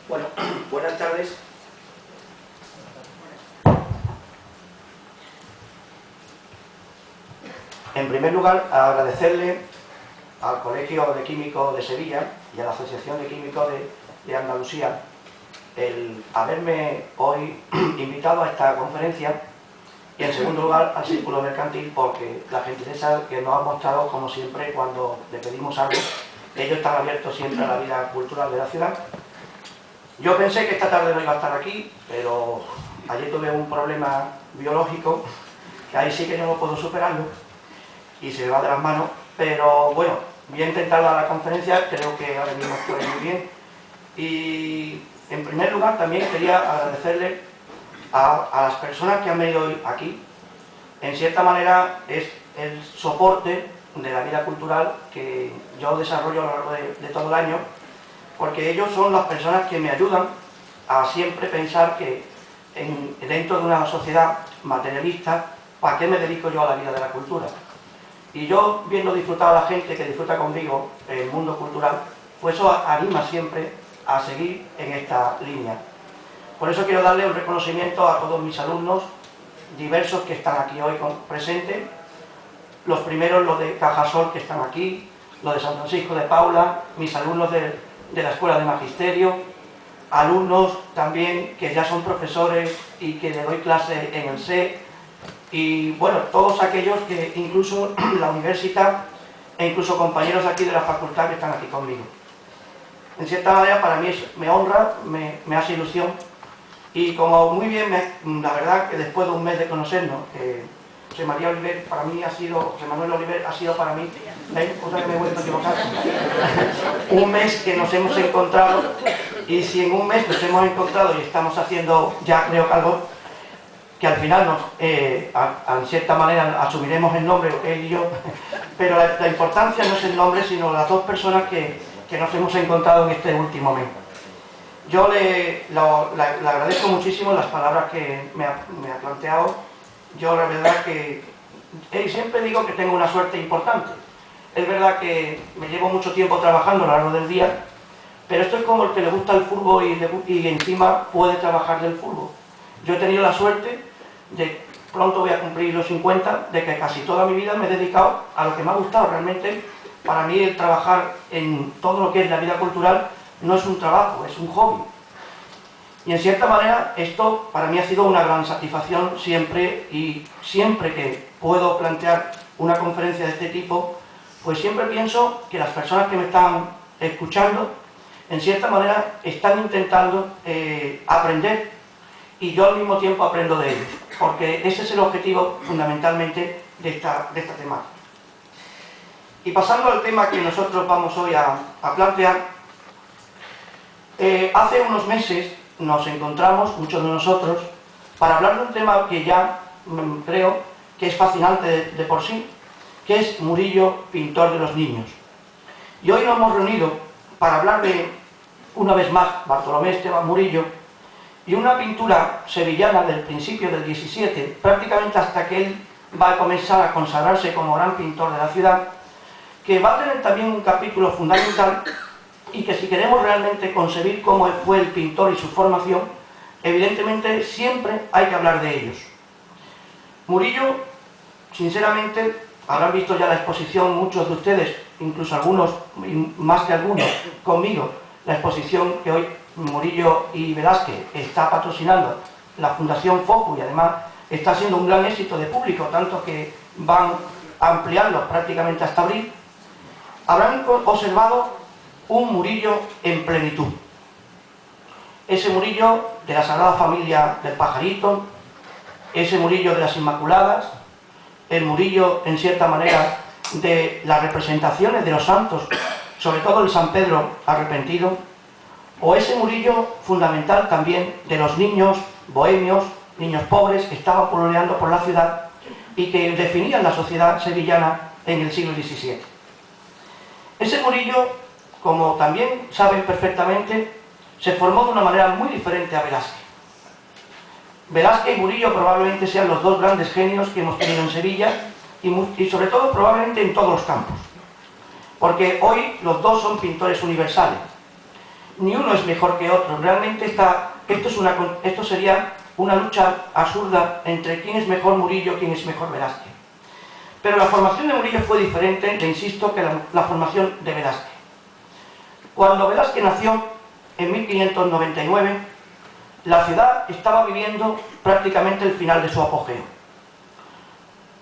Bueno, buenas tardes. En primer lugar, agradecerle al Colegio de Químicos de Sevilla y a la Asociación de Químicos de Andalucía el haberme hoy invitado a esta conferencia, y en segundo lugar al Círculo Mercantil, porque la gentileza que nos ha mostrado, como siempre, cuando le pedimos algo. Ellos están abiertos siempre a la vida cultural de la ciudad. Yo pensé que esta tarde no iba a estar aquí, pero ayer tuve un problema biológico, que ahí sí que yo no puedo superarlo, y se me va de las manos, pero bueno, voy a intentar dar la conferencia, creo que ahora mismo estoy muy bien. Y en primer lugar también quería agradecerle a las personas que han venido hoy aquí. En cierta manera es el soporte de la vida cultural que yo desarrollo a lo largo de todo el año, porque ellos son las personas que me ayudan a siempre pensar que dentro de una sociedad materialista, ¿para qué me dedico yo a la vida de la cultura? Y yo, viendo disfrutar a la gente que disfruta conmigo el mundo cultural, pues eso anima siempre a seguir en esta línea. Por eso quiero darle un reconocimiento a todos mis alumnos diversos que están aquí hoy presentes. Los primeros, los de Cajasol, que están aquí, los de San Francisco de Paula, mis alumnos de la Escuela de Magisterio, alumnos también que ya son profesores y que le doy clase en el SE, y bueno, todos aquellos que incluso la universidad e incluso compañeros aquí de la facultad que están aquí conmigo. En cierta manera para mí me honra, me hace ilusión, y como muy bien, la verdad que después de un mes de conocernos, José Manuel Oliver ha sido para mí, cosa que me he vuelto a equivocar, un mes que nos hemos encontrado, y si en un mes nos hemos encontrado y estamos haciendo ya creo que algo, que al final en cierta manera asumiremos el nombre, él y yo, pero la importancia no es el nombre, sino las dos personas que nos hemos encontrado en este último mes. Yo le agradezco muchísimo las palabras que me ha planteado. Yo la verdad que siempre digo que tengo una suerte importante. Es verdad que me llevo mucho tiempo trabajando a lo largo del día, pero esto es como el que le gusta el fútbol y encima puede trabajar del fútbol. Yo he tenido la suerte de, pronto voy a cumplir los 50, de que casi toda mi vida me he dedicado a lo que me ha gustado. Realmente, para mí el trabajar en todo lo que es la vida cultural no es un trabajo, es un hobby. Y en cierta manera esto para mí ha sido una gran satisfacción siempre, y siempre que puedo plantear una conferencia de este tipo, pues siempre pienso que las personas que me están escuchando, en cierta manera están intentando aprender, y yo al mismo tiempo aprendo de ellos, porque ese es el objetivo fundamentalmente de esta temática. Y pasando al tema que nosotros vamos hoy a plantear, hace unos meses nos encontramos, muchos de nosotros, para hablar de un tema que ya creo que es fascinante de por sí, que es Murillo, pintor de los niños. Y hoy nos hemos reunido para hablar de, una vez más, Bartolomé Esteban Murillo, y una pintura sevillana del principio del 17, prácticamente hasta que él va a comenzar a consagrarse como gran pintor de la ciudad, que va a tener también un capítulo fundamental, y que si queremos realmente concebir cómo fue el pintor y su formación, evidentemente siempre hay que hablar de ellos. Murillo, sinceramente, habrán visto ya la exposición muchos de ustedes, incluso algunos, más que algunos, conmigo, la exposición que hoy Murillo y Velázquez está patrocinando la Fundación Focus, y además está siendo un gran éxito de público, tanto que van a ampliarlo prácticamente hasta abril. Habrán observado un Murillo en plenitud. Ese Murillo de la Sagrada Familia del Pajarito, ese Murillo de las Inmaculadas, el Murillo, en cierta manera, de las representaciones de los santos, sobre todo el San Pedro arrepentido, o ese Murillo fundamental también de los niños bohemios, niños pobres que estaban pololeando por la ciudad y que definían la sociedad sevillana en el siglo XVII. Ese Murillo, como también saben perfectamente, se formó de una manera muy diferente a Velázquez. Velázquez y Murillo probablemente sean los dos grandes genios que hemos tenido en Sevilla, y sobre todo probablemente en todos los campos, porque hoy los dos son pintores universales. ni uno es mejor que otro. Realmente esto sería una lucha absurda entre quién es mejor Murillo, quién es mejor Velázquez. Pero la formación de Murillo fue diferente, le insisto, que la formación de Velázquez. Cuando Velázquez nació, en 1599, la ciudad estaba viviendo prácticamente el final de su apogeo.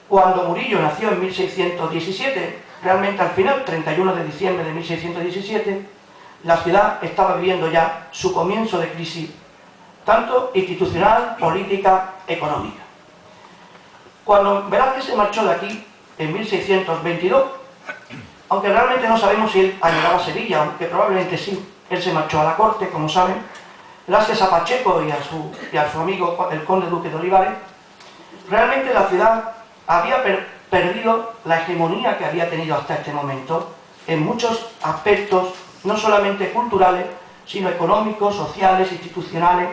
Cuando Murillo nació en 1617, realmente al final, 31 de diciembre de 1617, la ciudad estaba viviendo ya su comienzo de crisis, tanto institucional, política, económica. Cuando Velázquez se marchó de aquí, en 1622, aunque realmente no sabemos si él añoraba Sevilla, aunque probablemente sí, él se marchó a la corte, como saben, gracias a Pacheco y a su amigo el conde duque de Olivares. Realmente la ciudad había perdido la hegemonía que había tenido hasta este momento en muchos aspectos, no solamente culturales, sino económicos, sociales, institucionales.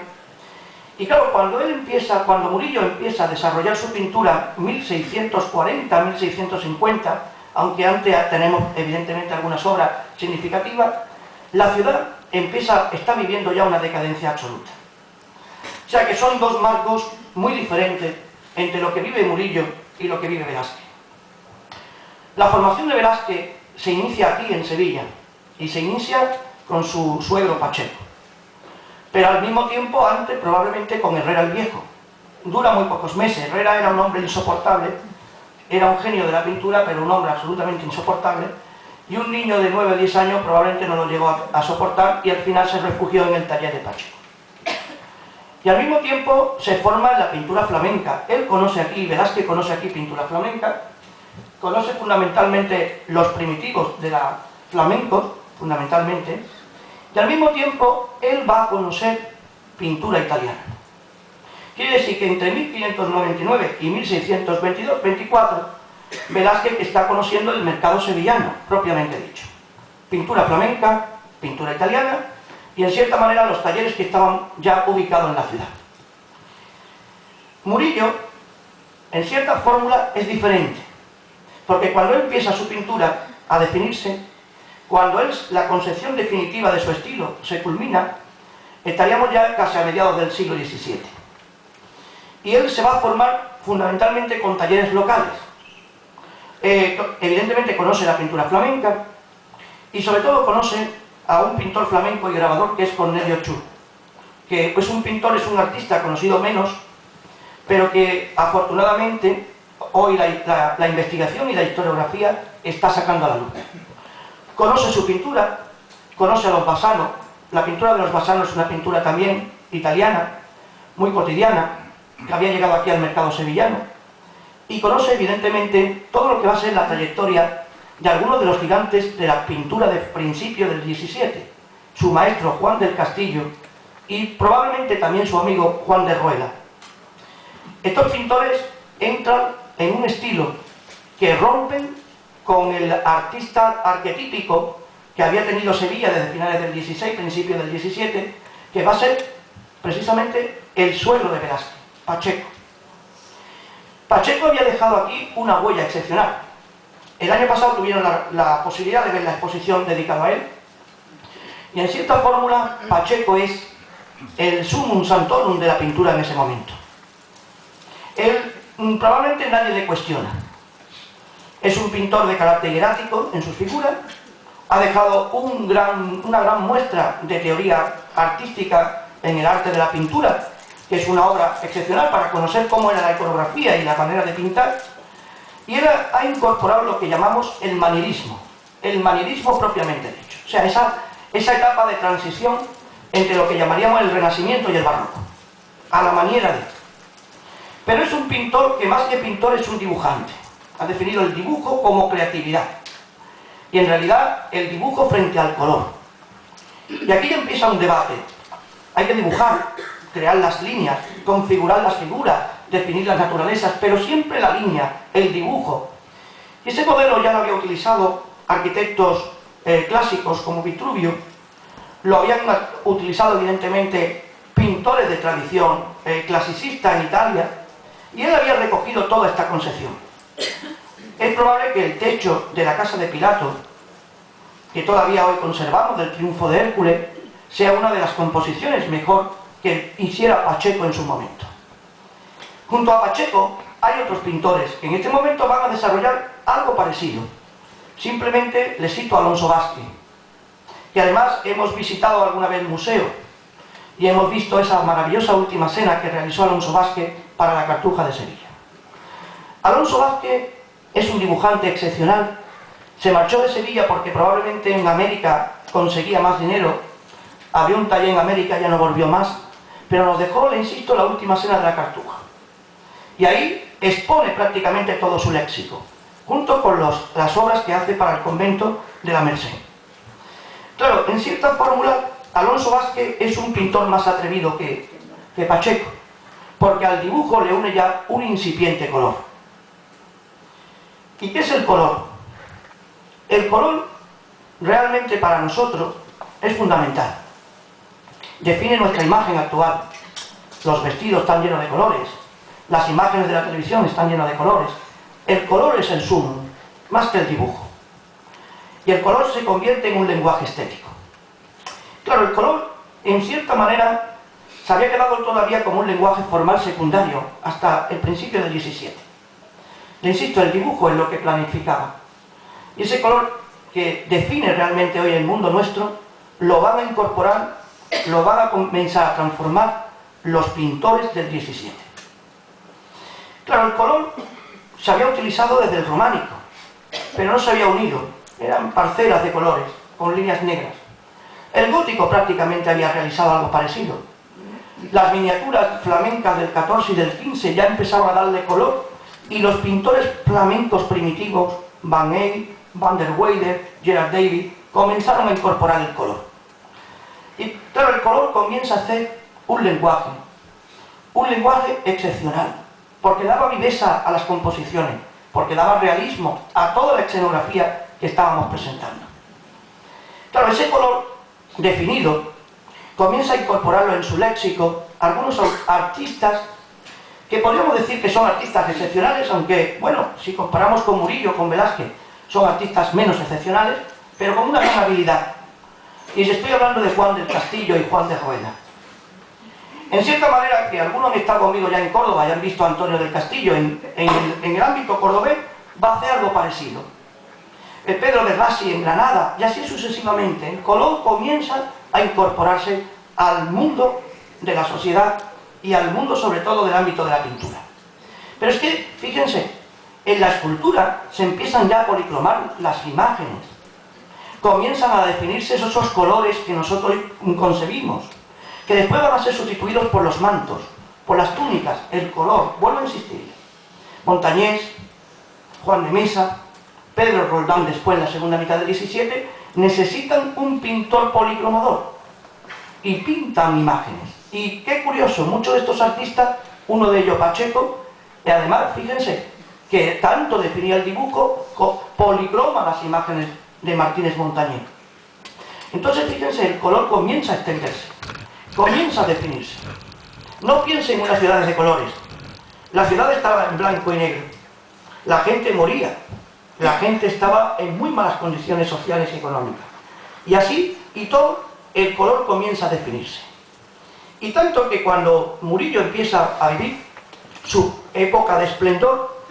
Y claro, cuando Murillo empieza a desarrollar su pintura 1640, 1650, aunque antes tenemos evidentemente algunas obras significativas, la ciudad está viviendo ya una decadencia absoluta. O sea que son dos marcos muy diferentes entre lo que vive Murillo y lo que vive Velázquez. La formación de Velázquez se inicia aquí en Sevilla y se inicia con su suegro Pacheco. Pero al mismo tiempo antes probablemente con Herrera el Viejo. Dura muy pocos meses. Herrera era un hombre insoportable, era un genio de la pintura, pero un hombre absolutamente insoportable, y un niño de 9 o 10 años probablemente no lo llegó a soportar y al final se refugió en el taller de Pacheco. Y al mismo tiempo se forma en la pintura flamenca. Él conoce aquí, Velázquez conoce aquí pintura flamenca, conoce fundamentalmente los primitivos de la flamenco, fundamentalmente, y al mismo tiempo él va a conocer pintura italiana. Quiere decir que entre 1599 y 1622-24, Velázquez está conociendo el mercado sevillano, propiamente dicho. Pintura flamenca, pintura italiana, y en cierta manera los talleres que estaban ya ubicados en la ciudad. Murillo, en cierta fórmula, es diferente, porque cuando él empieza su pintura a definirse, cuando la concepción definitiva de su estilo se culmina, estaríamos ya casi a mediados del siglo XVII. Y él se va a formar fundamentalmente con talleres locales. Evidentemente conoce la pintura flamenca y sobre todo conoce a un pintor flamenco y grabador que es Cornelio Chur, que es un pintor, es un artista conocido menos, pero que afortunadamente hoy la investigación y la historiografía está sacando a la luz. Conoce su pintura, conoce a los Bassano. La pintura de los Bassano es una pintura también italiana, muy cotidiana, que había llegado aquí al mercado sevillano, y conoce evidentemente todo lo que va a ser la trayectoria de algunos de los gigantes de la pintura de principio del XVII, su maestro Juan del Castillo y probablemente también su amigo Juan de Rueda. Estos pintores entran en un estilo que rompen con el artista arquetípico que había tenido Sevilla desde finales del XVI, principios del XVII, que va a ser precisamente el suegro de Velázquez, Pacheco. Pacheco había dejado aquí una huella excepcional. El año pasado tuvieron la posibilidad de ver la exposición dedicada a él, y en cierta fórmula Pacheco es el sumum santorum de la pintura en ese momento. Él probablemente nadie le cuestiona. Es un pintor de carácter hierático en sus figuras, ha dejado una gran muestra de teoría artística en el arte de la pintura, que es una obra excepcional para conocer cómo era la iconografía y la manera de pintar, y él ha incorporado lo que llamamos el manierismo propiamente dicho, o sea, esa etapa de transición entre lo que llamaríamos el Renacimiento y el Barroco, a la manera de. Pero es un pintor que más que pintor es un dibujante. Ha definido el dibujo como creatividad y en realidad el dibujo frente al color. Y aquí ya empieza un debate. Hay que dibujar, crear las líneas, configurar las figuras, definir las naturalezas, pero siempre la línea, el dibujo. Y ese modelo ya lo había utilizado arquitectos clásicos como Vitruvio, lo habían utilizado evidentemente pintores de tradición clasicista en Italia, y él había recogido toda esta concepción. Es probable que el techo de la casa de Pilato, que todavía hoy conservamos, del Triunfo de Hércules, sea una de las composiciones mejor que hiciera Pacheco en su momento. Junto a Pacheco hay otros pintores que en este momento van a desarrollar algo parecido. Simplemente les cito a Alonso Vázquez, que además hemos visitado alguna vez el museo y hemos visto esa maravillosa última cena que realizó Alonso Vázquez para la Cartuja de Sevilla. Alonso Vázquez es un dibujante excepcional. Se marchó de Sevilla porque probablemente en América conseguía más dinero, abrió un taller en América, ya no volvió más, pero nos dejó, le insisto, la última cena de la Cartuja. Y ahí expone prácticamente todo su léxico, junto con las obras que hace para el convento de la Merced. Claro, en cierta fórmula, Alonso Vázquez es un pintor más atrevido que Pacheco, porque al dibujo le une ya un incipiente color. ¿Y qué es el color? El color realmente para nosotros es fundamental. Define nuestra imagen actual. Los vestidos están llenos de colores, las imágenes de la televisión están llenas de colores. El color es el sumo, más que el dibujo. Y el color se convierte en un lenguaje estético. Claro, el color, en cierta manera, se había quedado todavía como un lenguaje formal secundario hasta el principio del 17. Le insisto, el dibujo es lo que planificaba. Y ese color que define realmente hoy el mundo nuestro, lo van a incorporar, lo van a comenzar a transformar los pintores del 17. Claro, el color se había utilizado desde el románico, pero no se había unido. Eran parcelas de colores, con líneas negras. El gótico prácticamente había realizado algo parecido. Las miniaturas flamencas del 14 y del 15 ya empezaron a darle color, y los pintores flamencos primitivos, Van Eyck, Van der Weyden, Gerard David, comenzaron a incorporar el color. Y claro, el color comienza a ser un lenguaje excepcional, porque daba viveza a las composiciones, porque daba realismo a toda la escenografía que estábamos presentando. Claro, ese color definido comienza a incorporarlo en su léxico algunos artistas que podríamos decir que son artistas excepcionales, aunque, bueno, si comparamos con Murillo o con Velázquez, son artistas menos excepcionales, pero con una gran habilidad. Y estoy hablando de Juan del Castillo y Juan de Rueda. En cierta manera, que algunos han estado conmigo ya en Córdoba y han visto a Antonio del Castillo en el ámbito cordobés, va a hacer algo parecido. Pedro de Rasi en Granada, y así sucesivamente. El color comienza a incorporarse al mundo de la sociedad y al mundo sobre todo del ámbito de la pintura. Pero es que, fíjense, en la escultura se empiezan ya a policromar las imágenes. Comienzan a definirse esos colores que nosotros concebimos, que después van a ser sustituidos por los mantos, por las túnicas, el color. Vuelvo a insistir. Montañés, Juan de Mesa, Pedro Roldán después en la segunda mitad del 17, necesitan un pintor policromador y pintan imágenes. Y qué curioso, muchos de estos artistas, uno de ellos Pacheco, y además, fíjense, que tanto definía el dibujo, policroma las imágenes de Martínez Montañés. Entonces, fíjense, el color comienza a extenderse, comienza a definirse. No piensen en unas ciudades de colores. La ciudad estaba en blanco y negro. La gente moría. La gente estaba en muy malas condiciones sociales y económicas. Y así, y todo, el color comienza a definirse. Y tanto que cuando Murillo empieza a vivir su época de esplendor,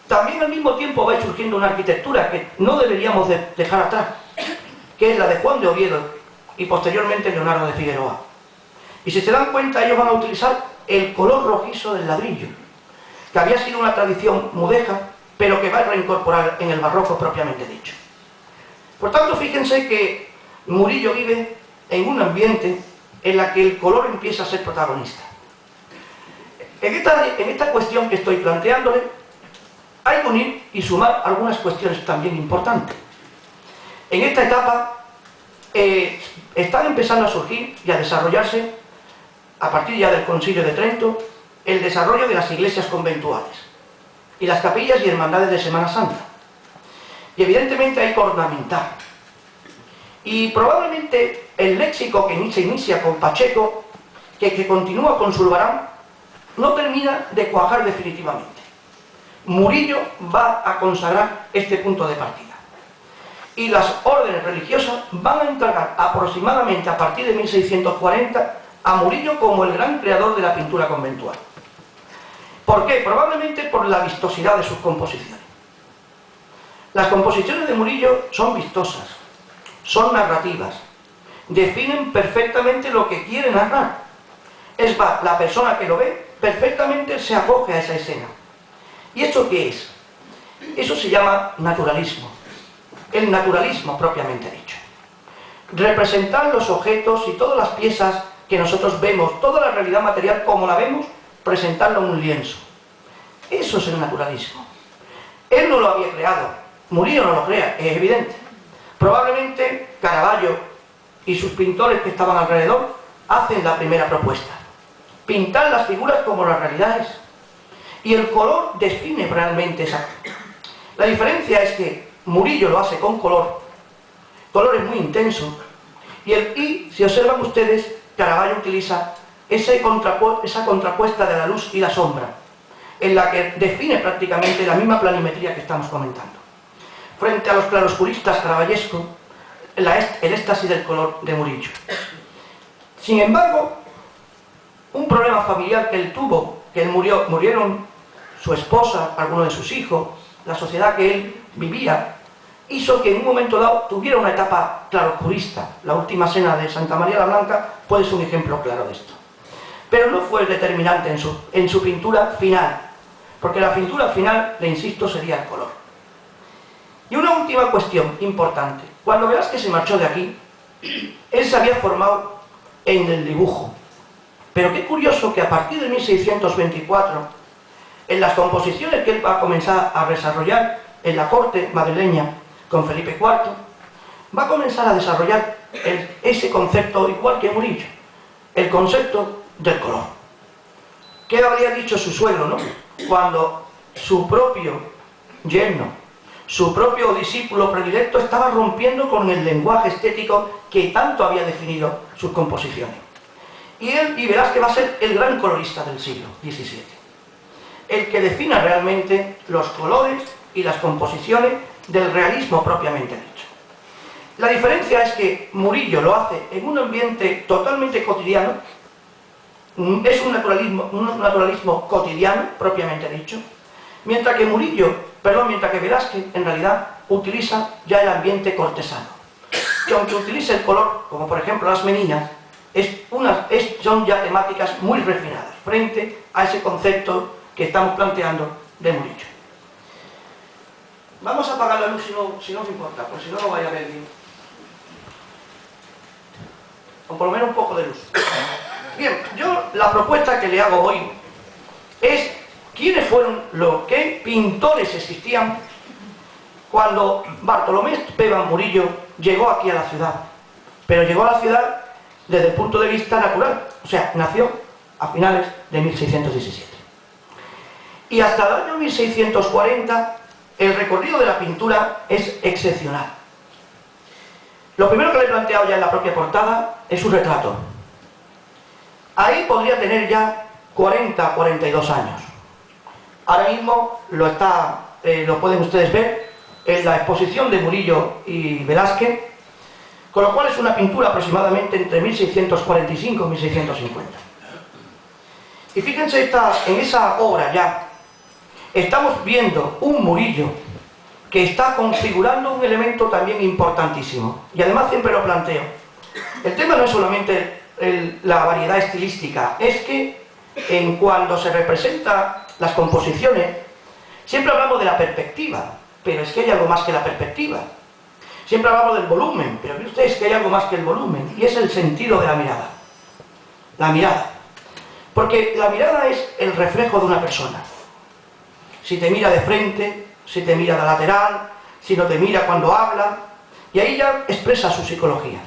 también al mismo tiempo va surgiendo una arquitectura que no deberíamos dejar atrás, que es la de Juan de Oviedo y posteriormente Leonardo de Figueroa. Y si se dan cuenta, ellos van a utilizar el color rojizo del ladrillo, que había sido una tradición mudéjar, pero que va a reincorporar en el barroco propiamente dicho. Por tanto, fíjense que Murillo vive en un ambiente en la que el color empieza a ser protagonista. En esta cuestión que estoy planteándole, hay que unir y sumar algunas cuestiones también importantes. En esta etapa están empezando a surgir y a desarrollarse, a partir ya del Concilio de Trento, el desarrollo de las iglesias conventuales y las capillas y hermandades de Semana Santa. Y evidentemente hay que ornamentar. Y probablemente el léxico que se inicia con Pacheco, que continúa con Zurbarán, no termina de cuajar definitivamente. Murillo va a consagrar este punto de partida. y las órdenes religiosas van a encargar aproximadamente a partir de 1640 a Murillo como el gran creador de la pintura conventual. ¿Por qué? Probablemente por la vistosidad de sus composiciones. Las composiciones de Murillo son vistosas, son narrativas, definen perfectamente lo que quiere narrar. Es más, la persona que lo ve perfectamente se acoge a esa escena. ¿Y esto qué es? Eso se llama naturalismo. El naturalismo propiamente dicho. Representar los objetos y todas las piezas que nosotros vemos, toda la realidad material como la vemos, presentarlo en un lienzo. Eso es el naturalismo. Él no lo había creado, Murillo no lo crea, es evidente. Probablemente Caravaggio y sus pintores que estaban alrededor hacen la primera propuesta. Pintar las figuras como la realidad es. Y el color define realmente esa. La diferencia es que Murillo lo hace con colores muy intensos, y si observan ustedes, Caravaggio utiliza esa contrapuesta de la luz y la sombra, en la que define prácticamente la misma planimetría que estamos comentando. Frente a los claroscuristas caravallescos, el éxtasis del color de Murillo. Sin embargo, un problema familiar que él tuvo, que él murieron su esposa, algunos de sus hijos, la sociedad que él vivía, hizo que en un momento dado tuviera una etapa claroscurista. La última cena de Santa María la Blanca puede ser un ejemplo claro de esto. Pero no fue el determinante en su pintura final, porque la pintura final, le insisto, sería el color. Y una última cuestión importante. Cuando Velázquez se marchó de aquí, él se había formado en el dibujo. Pero qué curioso que a partir de 1624, en las composiciones que él va a comenzar a desarrollar en la corte madrileña con Felipe IV, va a comenzar a desarrollar ese concepto igual que Murillo, el concepto del color. ¿Qué habría dicho su suegro, no? Cuando su propio yerno, su propio discípulo predilecto estaba rompiendo con el lenguaje estético que tanto había definido sus composiciones. Y Velázquez va a ser el gran colorista del siglo XVII, el que defina realmente los colores y las composiciones del realismo propiamente dicho. La diferencia es que Murillo lo hace en un ambiente totalmente cotidiano, es un naturalismo cotidiano propiamente dicho, mientras que Velázquez en realidad utiliza ya el ambiente cortesano, que aunque utilice el color, como por ejemplo las meninas, son ya temáticas muy refinadas frente a ese concepto que estamos planteando de Murillo. Vamos a apagar la luz si no os importa, porque si no, no vaya a ver bien. O por lo menos un poco de luz. Bien, yo la propuesta que le hago hoy es quiénes fueron qué pintores existían cuando Bartolomé Esteban Murillo llegó aquí a la ciudad. Pero llegó a la ciudad desde el punto de vista natural, o sea, nació a finales de 1617. Y hasta el año 1640 el recorrido de la pintura es excepcional. Lo primero que le he planteado ya en la propia portada es su retrato. Ahí podría tener ya 40, 42 años. Ahora mismo lo pueden ustedes ver en la exposición de Murillo y Velázquez, con lo cual es una pintura aproximadamente entre 1645 y 1650. Y fíjense, en esa obra ya estamos viendo un Murillo que está configurando un elemento también importantísimo. Y además siempre lo planteo. El tema no es solamente la variedad estilística, es que cuando se representan las composiciones, siempre hablamos de la perspectiva, pero es que hay algo más que la perspectiva. Siempre hablamos del volumen, pero ven ustedes que hay algo más que el volumen, y es el sentido de la mirada. La mirada. Porque la mirada es el reflejo de una persona. Si te mira de frente, si te mira de lateral, si no te mira cuando habla, y ahí ya expresa su psicología.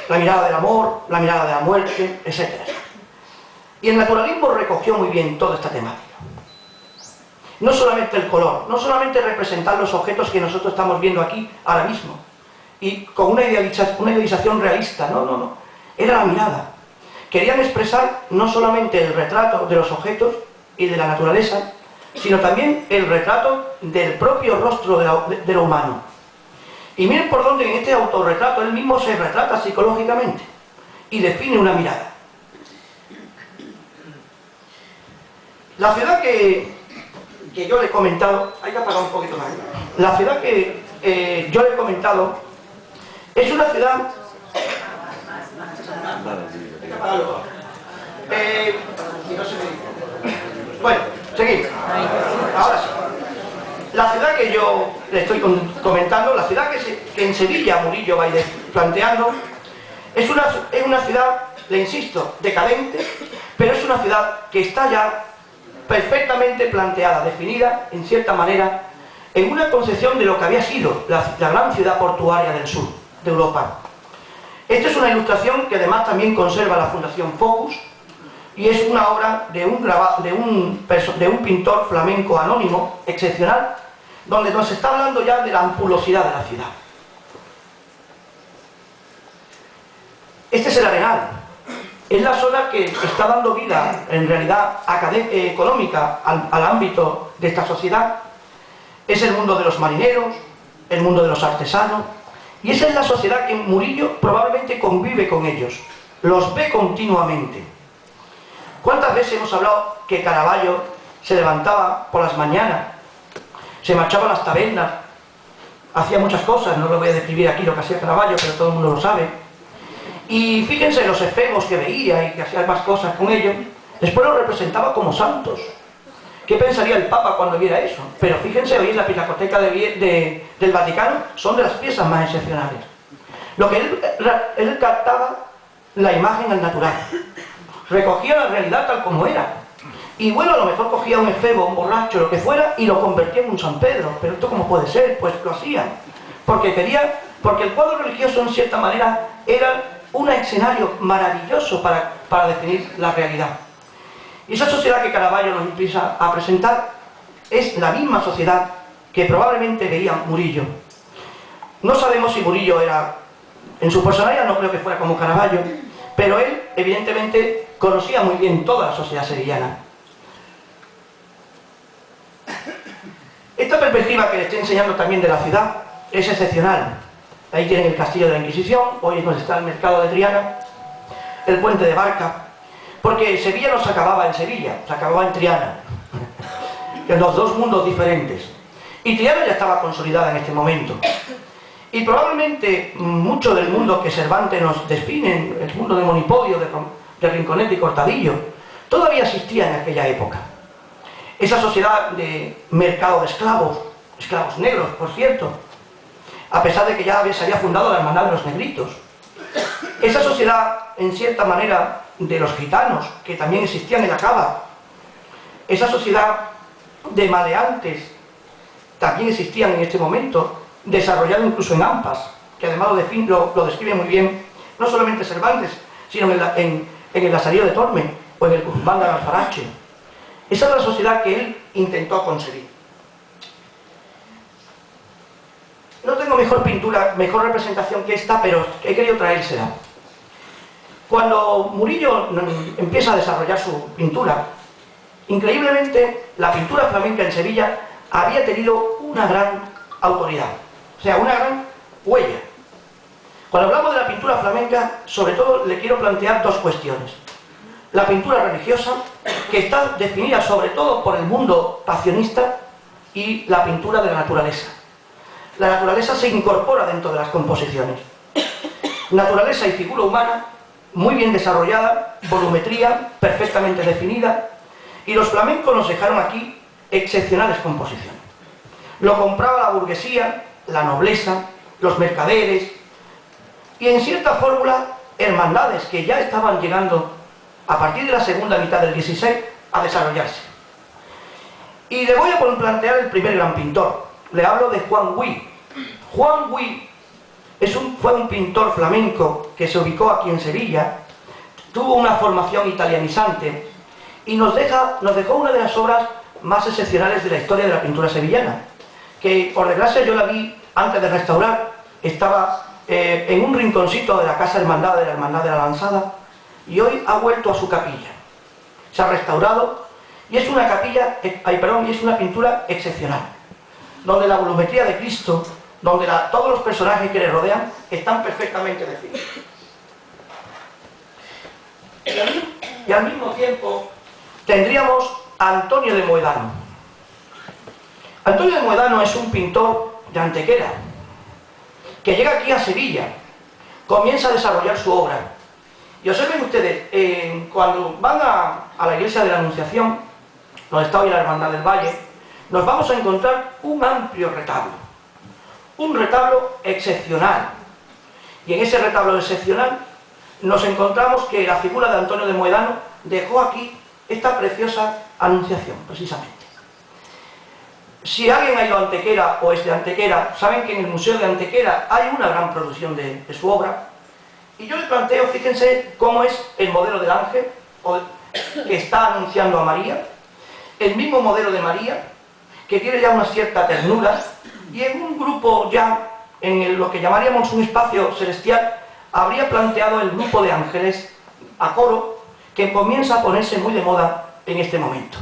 La mirada del amor, la mirada de la muerte, etc. Y el naturalismo recogió muy bien toda esta temática. No solamente el color, no solamente representar los objetos que nosotros estamos viendo aquí ahora mismo, y con una idealización realista, no. Era la mirada. Querían expresar no solamente el retrato de los objetos y de la naturaleza, sino también el retrato del propio rostro de lo humano. Y miren por dónde en este autorretrato él mismo se retrata psicológicamente y define una mirada. La ciudad que yo le he comentado, hay que apagar un poquito más. La ciudad que yo le he comentado es una ciudad... Bueno, seguimos. Ahora sí. La ciudad que yo le estoy comentando, la ciudad que en Sevilla Murillo va a ir planteando, es una ciudad, le insisto, decadente, pero es una ciudad que está ya perfectamente planteada, definida, en cierta manera, en una concepción de lo que había sido la gran ciudad portuaria del sur de Europa. Esta es una ilustración que además también conserva la Fundación Focus y es una obra de un pintor flamenco anónimo, excepcional, donde nos está hablando ya de la ampulosidad de la ciudad. Este es el Arenal. Es la zona que está dando vida, en realidad, económica al ámbito de esta sociedad. Es el mundo de los marineros, el mundo de los artesanos, y esa es la sociedad que Murillo probablemente convive con ellos, los ve continuamente. ¿Cuántas veces hemos hablado que Caravaggio se levantaba por las mañanas, se marchaba a las tabernas, hacía muchas cosas, no lo voy a describir aquí lo que hacía Caravaggio, pero todo el mundo lo sabe? Y fíjense los efebos que veía y que hacía más cosas con ellos, después los representaba como santos. ¿Qué pensaría el Papa cuando viera eso? Pero fíjense, hoy en la Pinacoteca del Vaticano son de las piezas más excepcionales. Lo que él captaba la imagen al natural, recogía la realidad tal como era. Y bueno, a lo mejor cogía un efebo, un borracho, lo que fuera, y lo convertía en un San Pedro. Pero esto ¿cómo puede ser? Pues lo hacían. Porque el cuadro religioso en cierta manera era un escenario maravilloso para definir la realidad. Y esa sociedad que Caravaggio nos empieza a presentar es la misma sociedad que probablemente veía Murillo. No sabemos si Murillo era, en su personalidad no creo que fuera como Caravaggio, pero él evidentemente conocía muy bien toda la sociedad sevillana. Esta perspectiva que le estoy enseñando también de la ciudad es excepcional. Ahí tienen el castillo de la Inquisición, hoy es donde está el mercado de Triana, el puente de Barca, porque Sevilla no se acababa en Sevilla, se acababa en Triana, en los dos mundos diferentes. Y Triana ya estaba consolidada en este momento. Y probablemente mucho del mundo que Cervantes nos define, el mundo de Monipodio, de Rinconete y Cortadillo, todavía existía en aquella época. Esa sociedad de mercado de esclavos, esclavos negros, por cierto, a pesar de que ya se había fundado la Hermandad de los Negritos. Esa sociedad, en cierta manera, de los gitanos, que también existían en la Cava. Esa sociedad de maleantes, también existían en este momento, desarrollado incluso en Ampas, que además lo describe muy bien, no solamente Cervantes, sino en el Lazarillo de Tormes, o en el Guzmán de Alfarache. Esa es la sociedad que él intentó conseguir. No tengo mejor pintura, mejor representación que esta, pero he querido traérsela. Cuando Murillo empieza a desarrollar su pintura, increíblemente la pintura flamenca en Sevilla había tenido una gran autoridad, o sea, una gran huella. Cuando hablamos de la pintura flamenca, sobre todo le quiero plantear dos cuestiones. La pintura religiosa, que está definida sobre todo por el mundo pasionista, y la pintura de la naturaleza. La naturaleza se incorpora dentro de las composiciones. Naturaleza y figura humana, muy bien desarrollada, volumetría perfectamente definida, y los flamencos nos dejaron aquí excepcionales composiciones. Lo compraba la burguesía, la nobleza, los mercaderes, y en cierta fórmula, hermandades que ya estaban llegando a partir de la segunda mitad del XVI a desarrollarse. Y le voy a plantear el primer gran pintor. Le hablo de Juan Gui. Juan Gui fue un pintor flamenco que se ubicó aquí en Sevilla, tuvo una formación italianizante y nos dejó una de las obras más excepcionales de la historia de la pintura sevillana, que por desgracia yo la vi antes de restaurar. Estaba en un rinconcito de la Casa Hermandad de la Lanzada, y hoy ha vuelto a su capilla. Se ha restaurado y es una capilla, y es una pintura excepcional, donde la volumetría de Cristo, donde todos los personajes que le rodean están perfectamente definidos. Y al mismo tiempo tendríamos a Antonio de Moedano. Antonio de Moedano es un pintor de Antequera, que llega aquí a Sevilla, comienza a desarrollar su obra. Y observen ustedes, cuando van a la iglesia de la Anunciación, donde está hoy la Hermandad del Valle, nos vamos a encontrar un amplio retablo. Un retablo excepcional. Y en ese retablo excepcional nos encontramos que la figura de Antonio de Moedano dejó aquí esta preciosa Anunciación, precisamente. Si alguien ha ido a Antequera o es de Antequera, saben que en el Museo de Antequera hay una gran producción de su obra. Y yo les planteo, fíjense cómo es el modelo del ángel que está anunciando a María, el mismo modelo de María, que tiene ya una cierta ternura, y en un grupo ya, en lo que llamaríamos un espacio celestial, habría planteado el grupo de ángeles a coro, que comienza a ponerse muy de moda en este momento.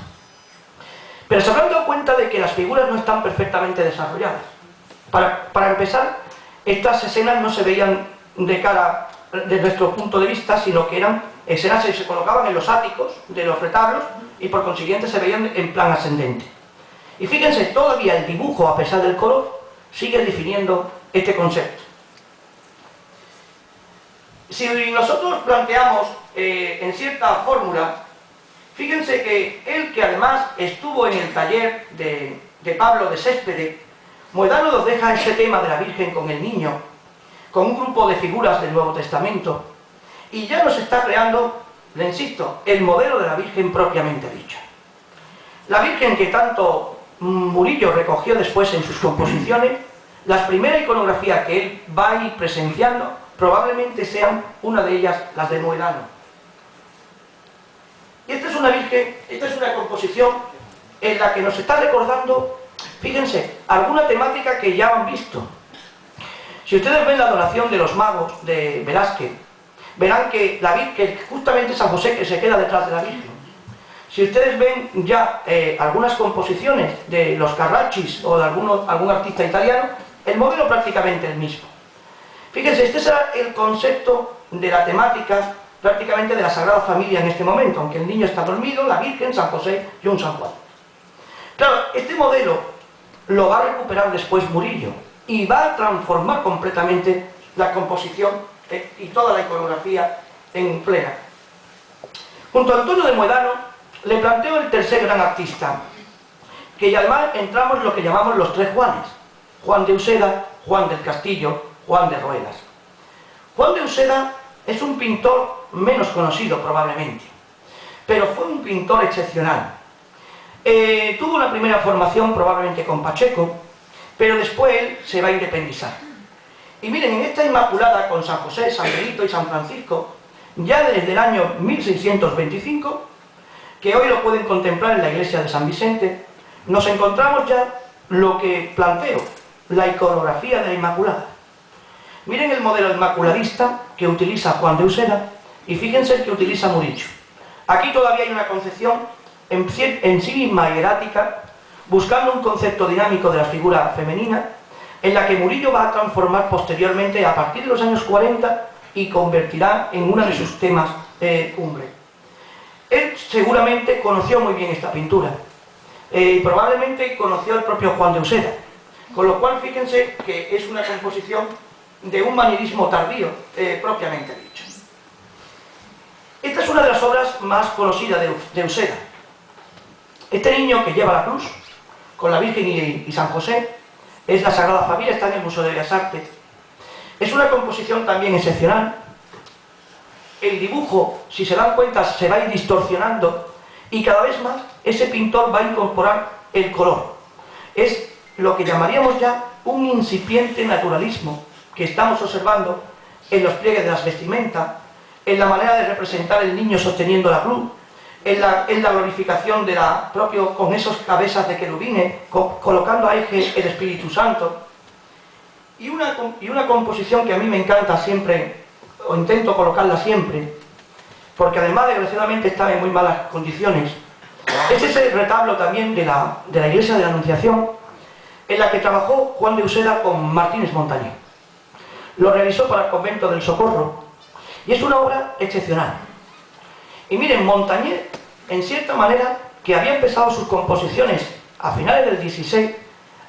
Pero se habrán dado cuenta de que las figuras no están perfectamente desarrolladas. Para empezar, estas escenas no se veían de cara desde nuestro punto de vista, sino que eran escenas que se colocaban en los áticos de los retablos y por consiguiente se veían en plan ascendente. Y fíjense, todavía el dibujo, a pesar del color, sigue definiendo este concepto. Si nosotros planteamos en cierta fórmula, fíjense que él, que además estuvo en el taller de Pablo de Céspedes, Moedano nos deja ese tema de la Virgen con el niño, con un grupo de figuras del Nuevo Testamento, y ya nos está creando, le insisto, el modelo de la Virgen propiamente dicho. La Virgen que tanto Murillo recogió después en sus composiciones, las primeras iconografías que él va a ir presenciando probablemente sean una de ellas las de Moedano. Y esta es una Virgen, esta es una composición en la que nos está recordando, fíjense, alguna temática que ya han visto. Si ustedes ven la adoración de los magos de Velázquez, verán que la Virgen, justamente San José que se queda detrás de la Virgen. Si ustedes ven ya algunas composiciones de los Carraccis o de algún artista italiano, el modelo prácticamente el mismo. Fíjense, este será el concepto de la temática prácticamente de la Sagrada Familia en este momento, aunque el niño está dormido, la Virgen, San José y un San Juan. Claro, este modelo lo va a recuperar después Murillo y va a transformar completamente la composición y toda la iconografía en plena. Junto a Antonio de Moedano le planteo el tercer gran artista, que ya además entramos en lo que llamamos los tres Juanes: Juan de Useda, Juan del Castillo, Juan de Ruedas. Juan de Useda es un pintor menos conocido probablemente, pero fue un pintor excepcional. Tuvo una primera formación probablemente con Pacheco, pero después él se va a independizar. Y miren, en esta Inmaculada con San José, San Benito y San Francisco, ya desde el año 1625, que hoy lo pueden contemplar en la iglesia de San Vicente, nos encontramos ya lo que planteo, la iconografía de la Inmaculada. Miren el modelo inmaculadista que utiliza Juan de Useda y fíjense el que utiliza Murillo. Aquí todavía hay una concepción en sí misma hierática, buscando un concepto dinámico de la figura femenina, en la que Murillo va a transformar posteriormente a partir de los años 40 y convertirá en uno de sus temas cumbre. Él seguramente conoció muy bien esta pintura, y probablemente conoció al propio Juan de Useda, con lo cual fíjense que es una composición de un manierismo tardío, propiamente dicho. Esta es una de las obras más conocidas de Useda. Este niño que lleva la cruz, con la Virgen y San José, es la Sagrada Familia, está en el Museo de Bellas Artes. Es una composición también excepcional. El dibujo, si se dan cuenta, se va a ir distorsionando y cada vez más ese pintor va a incorporar el color. Es lo que llamaríamos ya un incipiente naturalismo que estamos observando en los pliegues de las vestimentas, en la manera de representar el niño sosteniendo la cruz, en la glorificación de con esos cabezas de querubines, colocando a eje el Espíritu Santo. Y una composición que a mí me encanta siempre, o intento colocarla siempre, porque además desgraciadamente está en muy malas condiciones, es ese retablo también de la iglesia de la Anunciación, en la que trabajó Juan de Usera con Martínez Montañé. Lo realizó para el convento del Socorro y es una obra excepcional. Y miren, Montañé, en cierta manera, que había empezado sus composiciones a finales del 16,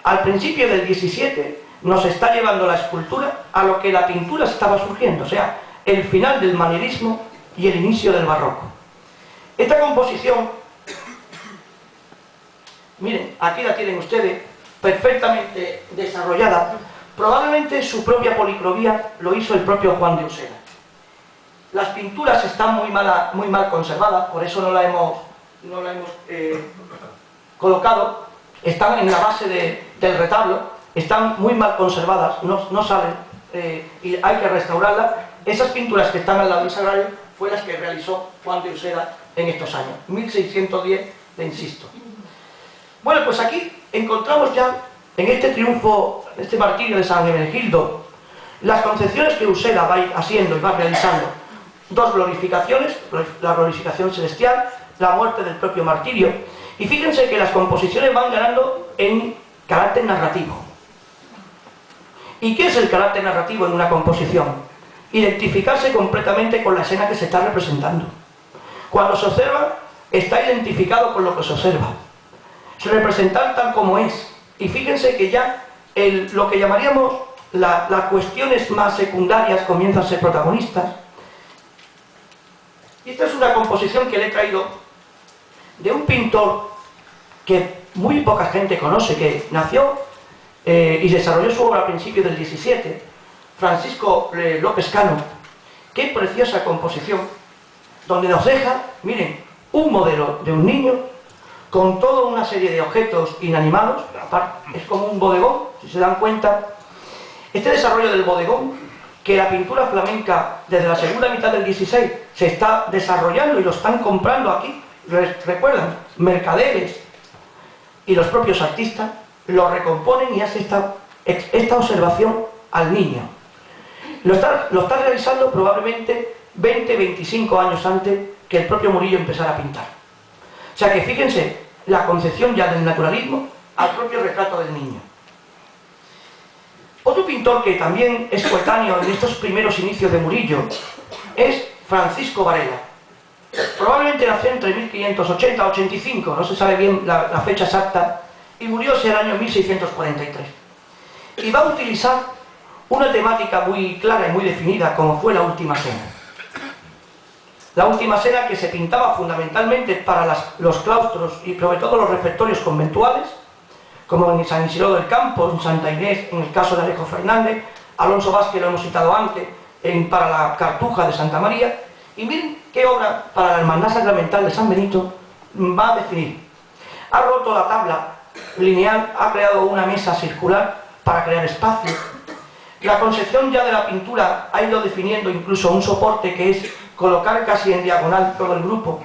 al principio del 17, nos está llevando la escultura a lo que la pintura estaba surgiendo, o sea, el final del manierismo y el inicio del barroco. Esta composición, miren, aquí la tienen ustedes, perfectamente desarrollada. Probablemente su propia policromía lo hizo el propio Juan de Usera. Las pinturas están muy mal conservadas, por eso no la hemos colocado. Están en la base del retablo, están muy mal conservadas, no salen y hay que restaurarlas. Esas pinturas que están al lado del sagrario fue las que realizó Juan de Usera en estos años, 1610, le insisto. Bueno, pues aquí encontramos ya, en este triunfo, este martirio de San Hermenegildo, las concepciones que Usera va haciendo y va realizando. Dos glorificaciones, la glorificación celestial, la muerte del propio martirio. Y fíjense que las composiciones van ganando en carácter narrativo. ¿Y qué es el carácter narrativo en una composición? Identificarse completamente con la escena que se está representando. Cuando se observa, está identificado con lo que se observa. Se representa tal como es. Y fíjense que ya lo que llamaríamos las cuestiones más secundarias comienzan a ser protagonistas. Y esta es una composición que le he traído de un pintor que muy poca gente conoce, que nació y desarrolló su obra a principios del 17, Francisco López Cano. Qué preciosa composición, donde nos deja, miren, un modelo de un niño con toda una serie de objetos inanimados. Es como un bodegón, si se dan cuenta. Este desarrollo del bodegón, que la pintura flamenca desde la segunda mitad del 16 se está desarrollando y lo están comprando aquí, recuerdan, mercaderes y los propios artistas lo recomponen y hace esta observación al niño. Lo está realizando probablemente 20-25 años antes que el propio Murillo empezara a pintar. O sea que fíjense la concepción ya del naturalismo al propio retrato del niño. Otro pintor que también es coetáneo en estos primeros inicios de Murillo es Francisco Varela. Probablemente nació entre 1580 y 85, no se sabe bien la fecha exacta, y murió hacia el año 1643. Y va a utilizar una temática muy clara y muy definida, como fue la Última Cena. La Última Cena, que se pintaba fundamentalmente para los claustros y sobre todo los refectorios conventuales, como en San Isidro del Campo, en Santa Inés, en el caso de Alejo Fernández, Alonso Vázquez lo hemos citado antes, para la Cartuja de Santa María. Y miren qué obra para la Hermandad Sacramental de San Benito va a definir. Ha roto la tabla lineal, ha creado una mesa circular para crear espacio. La concepción ya de la pintura ha ido definiendo incluso un soporte que es colocar casi en diagonal todo el grupo.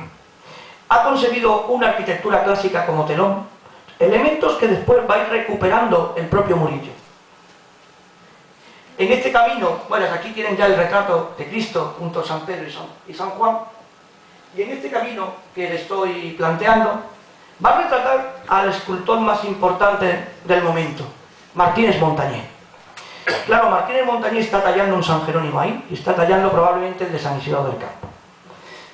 Ha concebido una arquitectura clásica como telón, elementos que después va a ir recuperando el propio Murillo. En este camino, bueno, aquí tienen ya el retrato de Cristo junto a San Pedro y San Juan, y en este camino que le estoy planteando, va a retratar al escultor más importante del momento, Martínez Montañé. Claro, Martínez Montañé está tallando un San Jerónimo ahí, y está tallando probablemente el de San Isidro del Campo.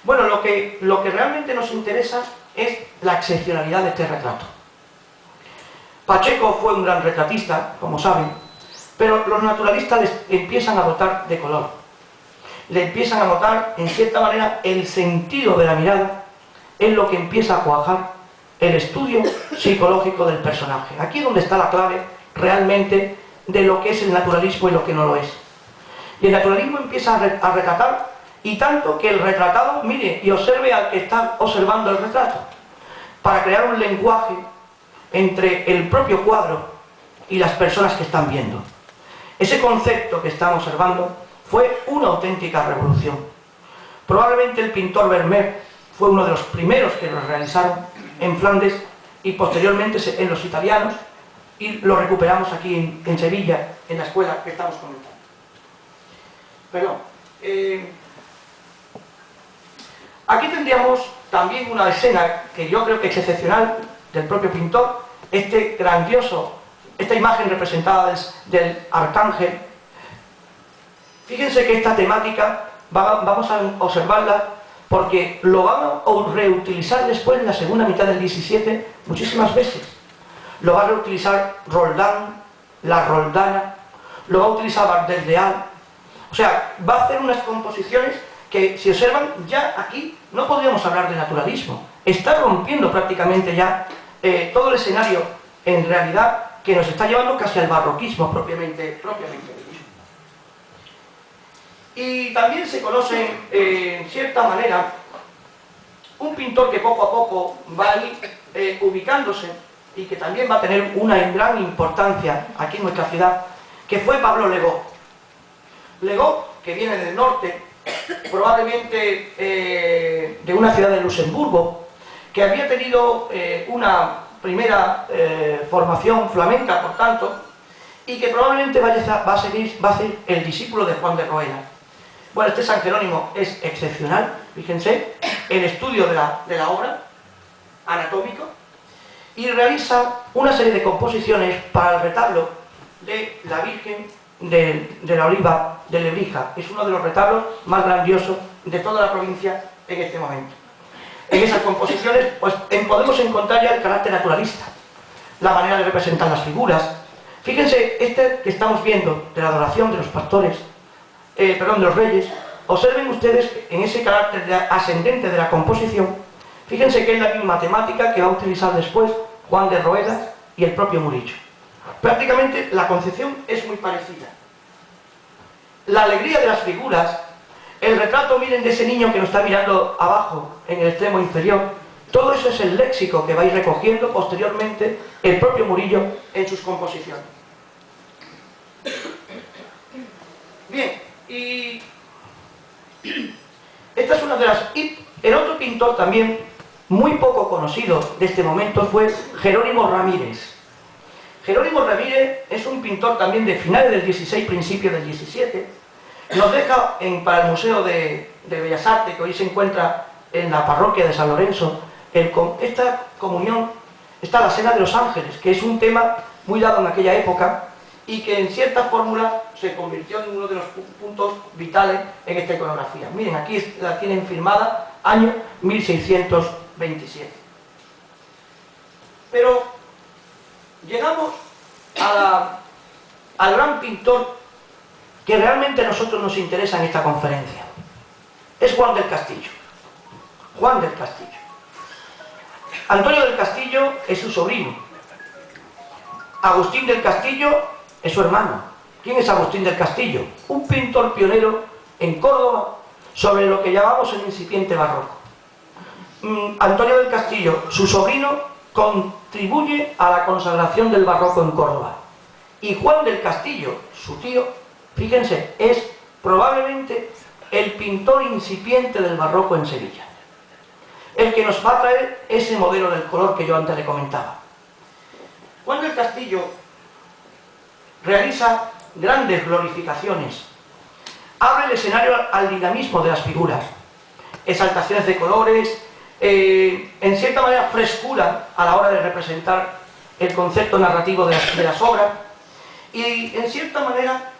Bueno, lo que realmente nos interesa es la excepcionalidad de este retrato. Pacheco fue un gran retratista, como saben, pero los naturalistas les empiezan a dotar de color. Le empiezan a notar, en cierta manera, el sentido de la mirada, es lo que empieza a cuajar el estudio psicológico del personaje. Aquí es donde está la clave realmente de lo que es el naturalismo y lo que no lo es. Y el naturalismo empieza a retratar, y tanto que el retratado mire y observe al que está observando el retrato, para crear un lenguaje entre el propio cuadro y las personas que están viendo. Ese concepto que están observando fue una auténtica revolución. Probablemente el pintor Vermeer fue uno de los primeros que lo realizaron en Flandes y posteriormente en los italianos, y lo recuperamos aquí en Sevilla, en la escuela que estamos comentando. Perdón. Aquí tendríamos también una escena que yo creo que es excepcional del propio pintor, este grandioso esta imagen representada del arcángel. Fíjense que esta temática vamos a observarla porque lo van a reutilizar después en la segunda mitad del 17 muchísimas veces. Lo va a reutilizar Roldán, la Roldana, lo va a utilizar Bardel de Al. O sea, va a hacer unas composiciones que, si observan, ya aquí no podríamos hablar de naturalismo. Está rompiendo prácticamente ya todo el escenario, en realidad, que nos está llevando casi al barroquismo propiamente dicho. Y también se conoce, en cierta manera, un pintor que poco a poco va a ir ubicándose y que también va a tener una gran importancia aquí en nuestra ciudad, que fue Pablo Legault. Legault, que viene del norte, probablemente de una ciudad de Luxemburgo, que había tenido una primera formación flamenca, por tanto, y que probablemente va a ser el discípulo de Juan de Roeda. Bueno, este San Jerónimo es excepcional, fíjense, el estudio de la obra, anatómico, y realiza una serie de composiciones para el retablo de la Virgen de la Oliva de Lebrija. Es uno de los retablos más grandiosos de toda la provincia en este momento. En esas composiciones pues, podemos encontrar ya el carácter naturalista, la manera de representar las figuras. Fíjense, este que estamos viendo de la adoración de los pastores, de los reyes, observen ustedes en ese carácter ascendente de la composición, fíjense que es la misma temática que va a utilizar después Juan de Roeda y el propio Murillo. Prácticamente la concepción es muy parecida. La alegría de las figuras, el retrato, miren, de ese niño que nos está mirando abajo, en el extremo inferior, todo eso es el léxico que va a ir recogiendo posteriormente el propio Murillo en sus composiciones. Bien, y esta es una de las... Y el otro pintor también, muy poco conocido de este momento, fue Jerónimo Ramírez. Jerónimo Ramírez es un pintor también de finales del 16, principios del 17. Nos deja para el Museo de Bellas Artes, que hoy se encuentra en la parroquia de San Lorenzo, esta comunión, está la Cena de los Ángeles, que es un tema muy dado en aquella época y que en cierta fórmula se convirtió en uno de los puntos vitales en esta iconografía. Miren, aquí la tienen firmada, año 1627. Pero llegamos al gran pintor que realmente a nosotros nos interesa en esta conferencia. Es Juan del Castillo. Juan del Castillo. Antonio del Castillo es su sobrino. Agustín del Castillo es su hermano. ¿Quién es Agustín del Castillo? Un pintor pionero en Córdoba sobre lo que llamamos el incipiente barroco. Antonio del Castillo, su sobrino, contribuye a la consagración del barroco en Córdoba. Y Juan del Castillo, su tío, fíjense, es probablemente el pintor incipiente del barroco en Sevilla. El que nos va a traer ese modelo del color que yo antes le comentaba. Juan del Castillo realiza grandes glorificaciones, abre el escenario al dinamismo de las figuras, exaltaciones de colores, en cierta manera frescura a la hora de representar el concepto narrativo de las obras, y en cierta manera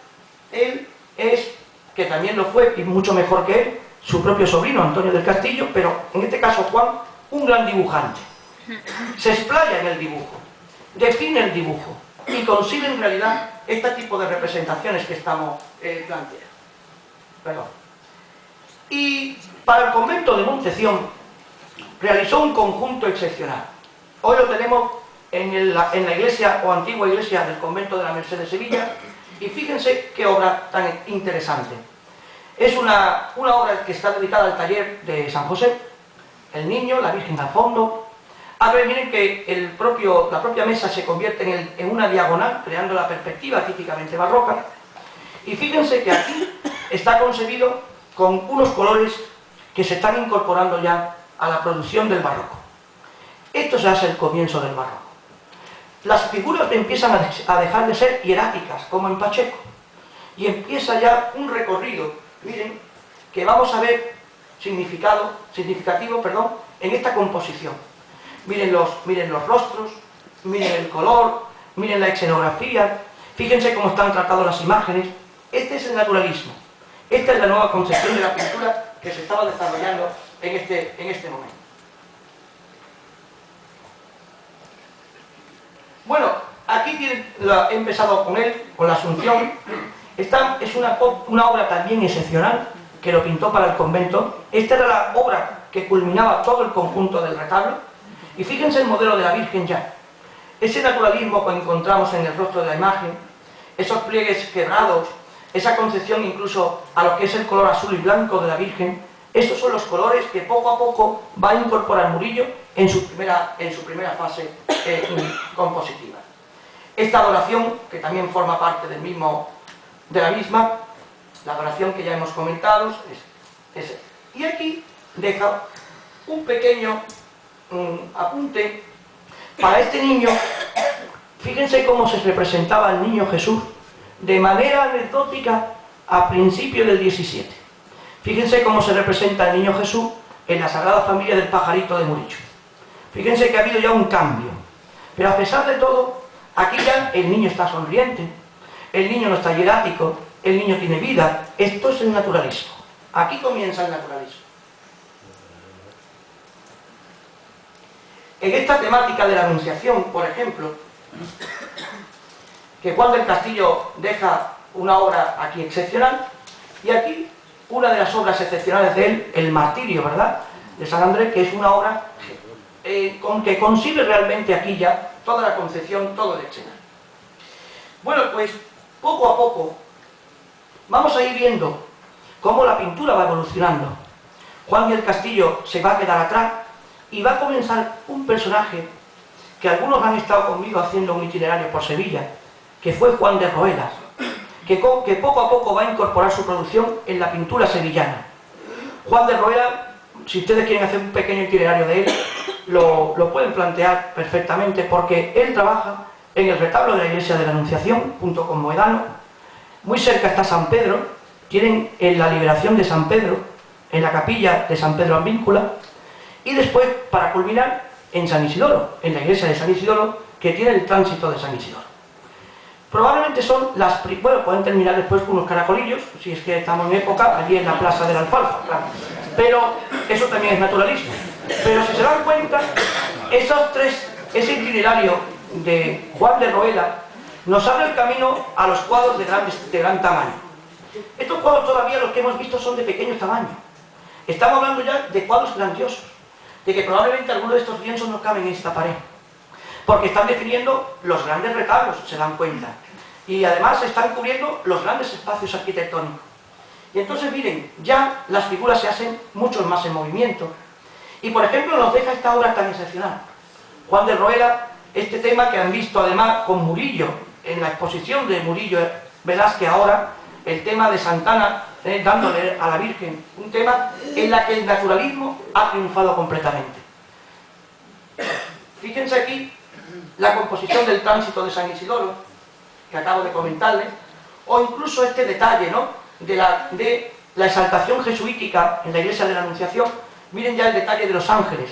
él es, que también lo fue y mucho mejor que él, su propio sobrino Antonio del Castillo, pero en este caso Juan, un gran dibujante. Se explaya en el dibujo, define el dibujo y consigue en realidad este tipo de representaciones que estamos planteando. Perdón. Y para el convento de Monteción realizó un conjunto excepcional. Hoy lo tenemos en la iglesia o antigua iglesia del convento de la Merced de Sevilla, y fíjense qué obra tan interesante. Es una obra que está dedicada al taller de San José, el niño, la Virgen al fondo. Ahora miren que la propia mesa se convierte en una diagonal, creando la perspectiva típicamente barroca. Y fíjense que aquí está concebido con unos colores que se están incorporando ya a la producción del barroco. Esto se hace el comienzo del barroco. Las figuras empiezan a dejar de ser hieráticas, como en Pacheco, y empieza ya un recorrido, miren, que vamos a ver significativo, en esta composición. Miren los rostros, miren el color, miren la escenografía, fíjense cómo están tratadas las imágenes. Este es el naturalismo. Esta es la nueva concepción de la pintura que se estaba desarrollando en este momento. Bueno, aquí he empezado con él, con la Asunción. Esta es una obra también excepcional que lo pintó para el convento. Esta era la obra que culminaba todo el conjunto del retablo. Y fíjense el modelo de la Virgen ya. Ese naturalismo que encontramos en el rostro de la imagen, esos pliegues quebrados, esa concepción incluso a lo que es el color azul y blanco de la Virgen, esos son los colores que poco a poco va a incorporar Murillo en su primera fase compositiva. Esta adoración, que también forma parte de la misma, la adoración que ya hemos comentado, es. Y aquí deja un pequeño apunte para este niño. Fíjense cómo se representaba el niño Jesús de manera anecdótica a principios del 17. Fíjense cómo se representa el niño Jesús en la Sagrada Familia del Pajarito de Murillo. Fíjense que ha habido ya un cambio, pero a pesar de todo, aquí ya el niño está sonriente, el niño no está hierático, el niño tiene vida. Esto es el naturalismo. Aquí comienza el naturalismo. En esta temática de la Anunciación, por ejemplo, que Juan del Castillo deja una obra aquí excepcional, y aquí una de las obras excepcionales de él, el Martirio, ¿verdad?, de San Andrés, que es una obra que consigue realmente aquí ya toda la concepción, todo el escenario. Bueno, pues poco a poco vamos a ir viendo cómo la pintura va evolucionando. Juan del Castillo se va a quedar atrás y va a comenzar un personaje que algunos han estado conmigo haciendo un itinerario por Sevilla, que fue Juan de Roelas, que poco a poco va a incorporar su producción en la pintura sevillana. Juan de Roelas, si ustedes quieren hacer un pequeño itinerario de él, lo pueden plantear perfectamente, porque él trabaja en el retablo de la iglesia de la Anunciación, junto con Moedano. Muy cerca está San Pedro, tienen en la liberación de San Pedro, en la capilla de San Pedro Advíncula, y después, para culminar, en San Isidoro, en la iglesia de San Isidoro, que tiene el tránsito de San Isidoro. Probablemente son bueno, pueden terminar después con unos caracolillos, si es que estamos en época, allí en la Plaza de la Alfalfa, claro. Pero eso también es naturalismo. Pero si se dan cuenta, ese itinerario de Juan de Roelas nos abre el camino a los cuadros de gran tamaño. Estos cuadros todavía los que hemos visto son de pequeño tamaño. Estamos hablando ya de cuadros grandiosos, de que probablemente algunos de estos lienzos no caben en esta pared, porque están definiendo los grandes retablos, se dan cuenta, y además están cubriendo los grandes espacios arquitectónicos. Y entonces miren, ya las figuras se hacen mucho más en movimiento. Y por ejemplo nos deja esta obra tan excepcional. Juan de Roelas, este tema que han visto además con Murillo, en la exposición de Murillo Velázquez ahora, el tema de Santana, dándole a la Virgen, un tema en la que el naturalismo ha triunfado completamente. Fíjense aquí la composición del tránsito de San Isidoro, que acabo de comentarles, o incluso este detalle, ¿no?, de la exaltación jesuítica en la iglesia de la Anunciación. Miren ya el detalle de los ángeles,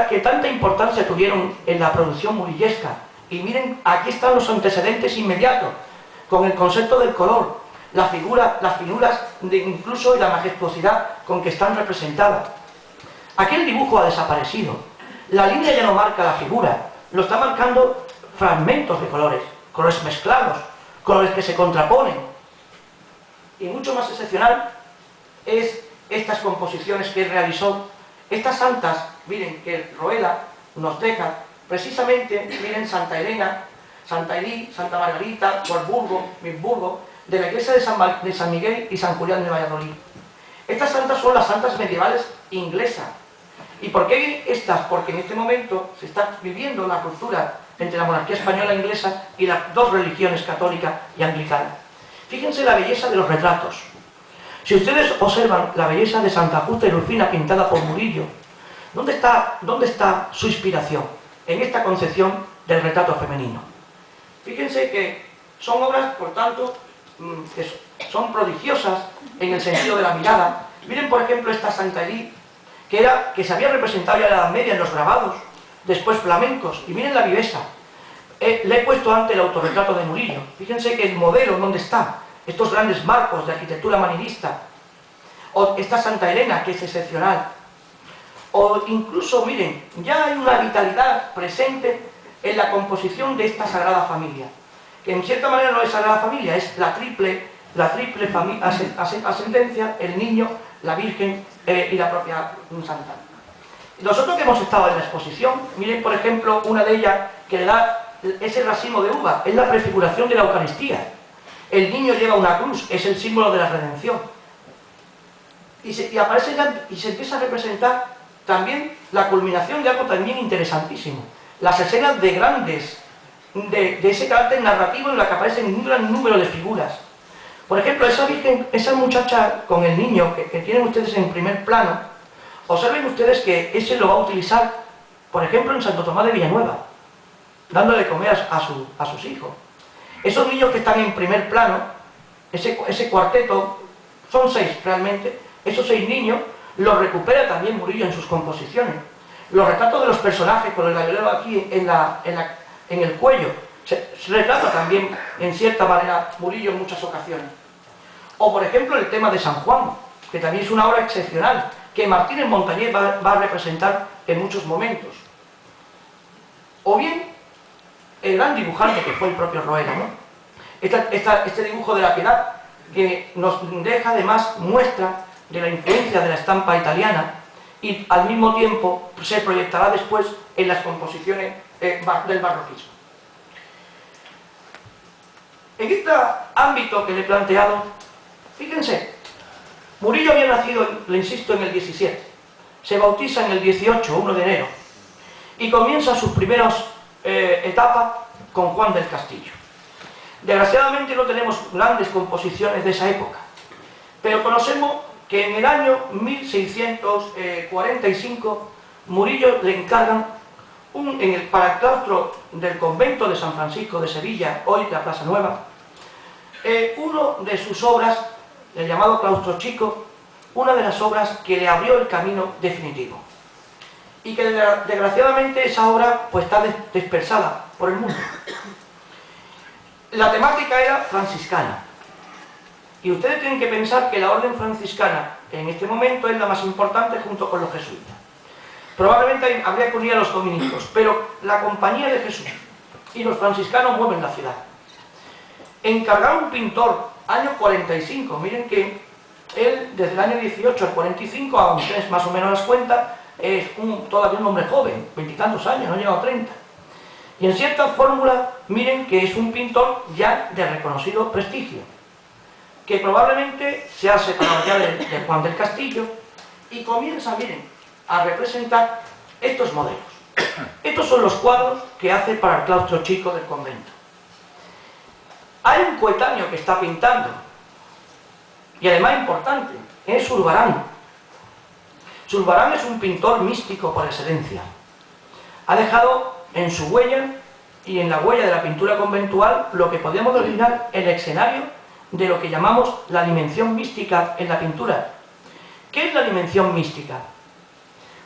que tanta importancia tuvieron en la producción murillesca. Y miren, aquí están los antecedentes inmediatos, con el concepto del color, las figuras incluso y la majestuosidad con que están representadas. Aquí el dibujo ha desaparecido, la línea ya no marca la figura, lo está marcando fragmentos de colores mezclados, colores que se contraponen. Y mucho más excepcional es estas composiciones que él realizó, estas santas, miren, que Roelas nos deja, precisamente, miren, Santa Elena, Santa Elí, Santa Margarita, Warburgo, de la iglesia de San Miguel y San Julián de Valladolid. Estas santas son las santas medievales inglesas. ¿Y por qué estas? Porque en este momento se está viviendo la ruptura entre la monarquía española e inglesa y las dos religiones, católica y anglicana. Fíjense la belleza de los retratos. Si ustedes observan la belleza de Santa Justa y Rufina pintada por Murillo, ¿dónde está su inspiración? En esta concepción del retrato femenino. Fíjense que son obras, por tanto, que son prodigiosas en el sentido de la mirada. Miren, por ejemplo, esta Santa Elí, que se había representado ya en la Edad Media en los grabados, después flamencos, y miren la viveza. le he puesto ante el autorretrato de Murillo. Fíjense que el modelo, ¿dónde está? Estos grandes marcos de arquitectura manierista. O esta Santa Elena, que es excepcional. O incluso, miren, ya hay una vitalidad presente en la composición de esta Sagrada Familia, que en cierta manera no es Sagrada Familia, es la triple ascendencia, el niño, la Virgen y la propia Santa. Nosotros que hemos estado en la exposición, miren por ejemplo una de ellas que le da ese racimo de uva, es la prefiguración de la Eucaristía. El niño lleva una cruz, es el símbolo de la redención. Y aparece y se empieza a representar también la culminación de algo también interesantísimo. Las escenas de grandes, de ese carácter narrativo en la que aparecen un gran número de figuras. Por ejemplo, esa Virgen, esa muchacha con el niño que tienen ustedes en primer plano, observen ustedes que ese lo va a utilizar, por ejemplo, en Santo Tomás de Villanueva, dándole de comer a sus hijos. Esos niños que están en primer plano, ese cuarteto, son 6 realmente, esos 6 niños los recupera también Murillo en sus composiciones. Los retratos de los personajes, con el galloleo aquí en el cuello, se retrata también, en cierta manera, Murillo en muchas ocasiones. O, por ejemplo, el tema de San Juan, que también es una obra excepcional, que Martínez Montañés va a representar en muchos momentos. O bien, el gran dibujante que fue el propio Roera, ¿no? Este dibujo de la Piedad, que nos deja además muestra de la influencia de la estampa italiana y al mismo tiempo se proyectará después en las composiciones del barroquismo. En este ámbito que le he planteado, fíjense, Murillo había nacido, le insisto, en el 17, se bautiza en el 18, 1 de enero, y comienza sus primeras etapas con Juan del Castillo. Desgraciadamente no tenemos grandes composiciones de esa época, pero conocemos que en el año 1645 Murillo le encargan para el claustro del convento de San Francisco de Sevilla, hoy la Plaza Nueva, uno de sus obras, el llamado Claustro Chico, una de las obras que le abrió el camino definitivo. Y que desgraciadamente esa obra pues está dispersada por el mundo. La temática era franciscana. Y ustedes tienen que pensar que la orden franciscana en este momento es la más importante junto con los jesuitas. Probablemente habría que unir a los dominicos, pero la Compañía de Jesús y los franciscanos mueven la ciudad. Encargaron un pintor, año 45, miren que él desde el año 18 al 45, aunque ustedes más o menos las cuentas, es todavía un hombre joven, 20 y tantos años, no ha llegado a 30. Y en cierta fórmula, miren que es un pintor ya de reconocido prestigio, que probablemente se ha separado ya de Juan del Castillo y comienza, miren, a representar estos modelos. Estos son los cuadros que hace para el claustro chico del convento. Hay un coetáneo que está pintando, y además importante, es Zurbarán. Zurbarán es un pintor místico por excelencia. Ha dejado en su huella y en la huella de la pintura conventual lo que podríamos denominar el escenario de lo que llamamos la dimensión mística en la pintura. ¿Qué es la dimensión mística?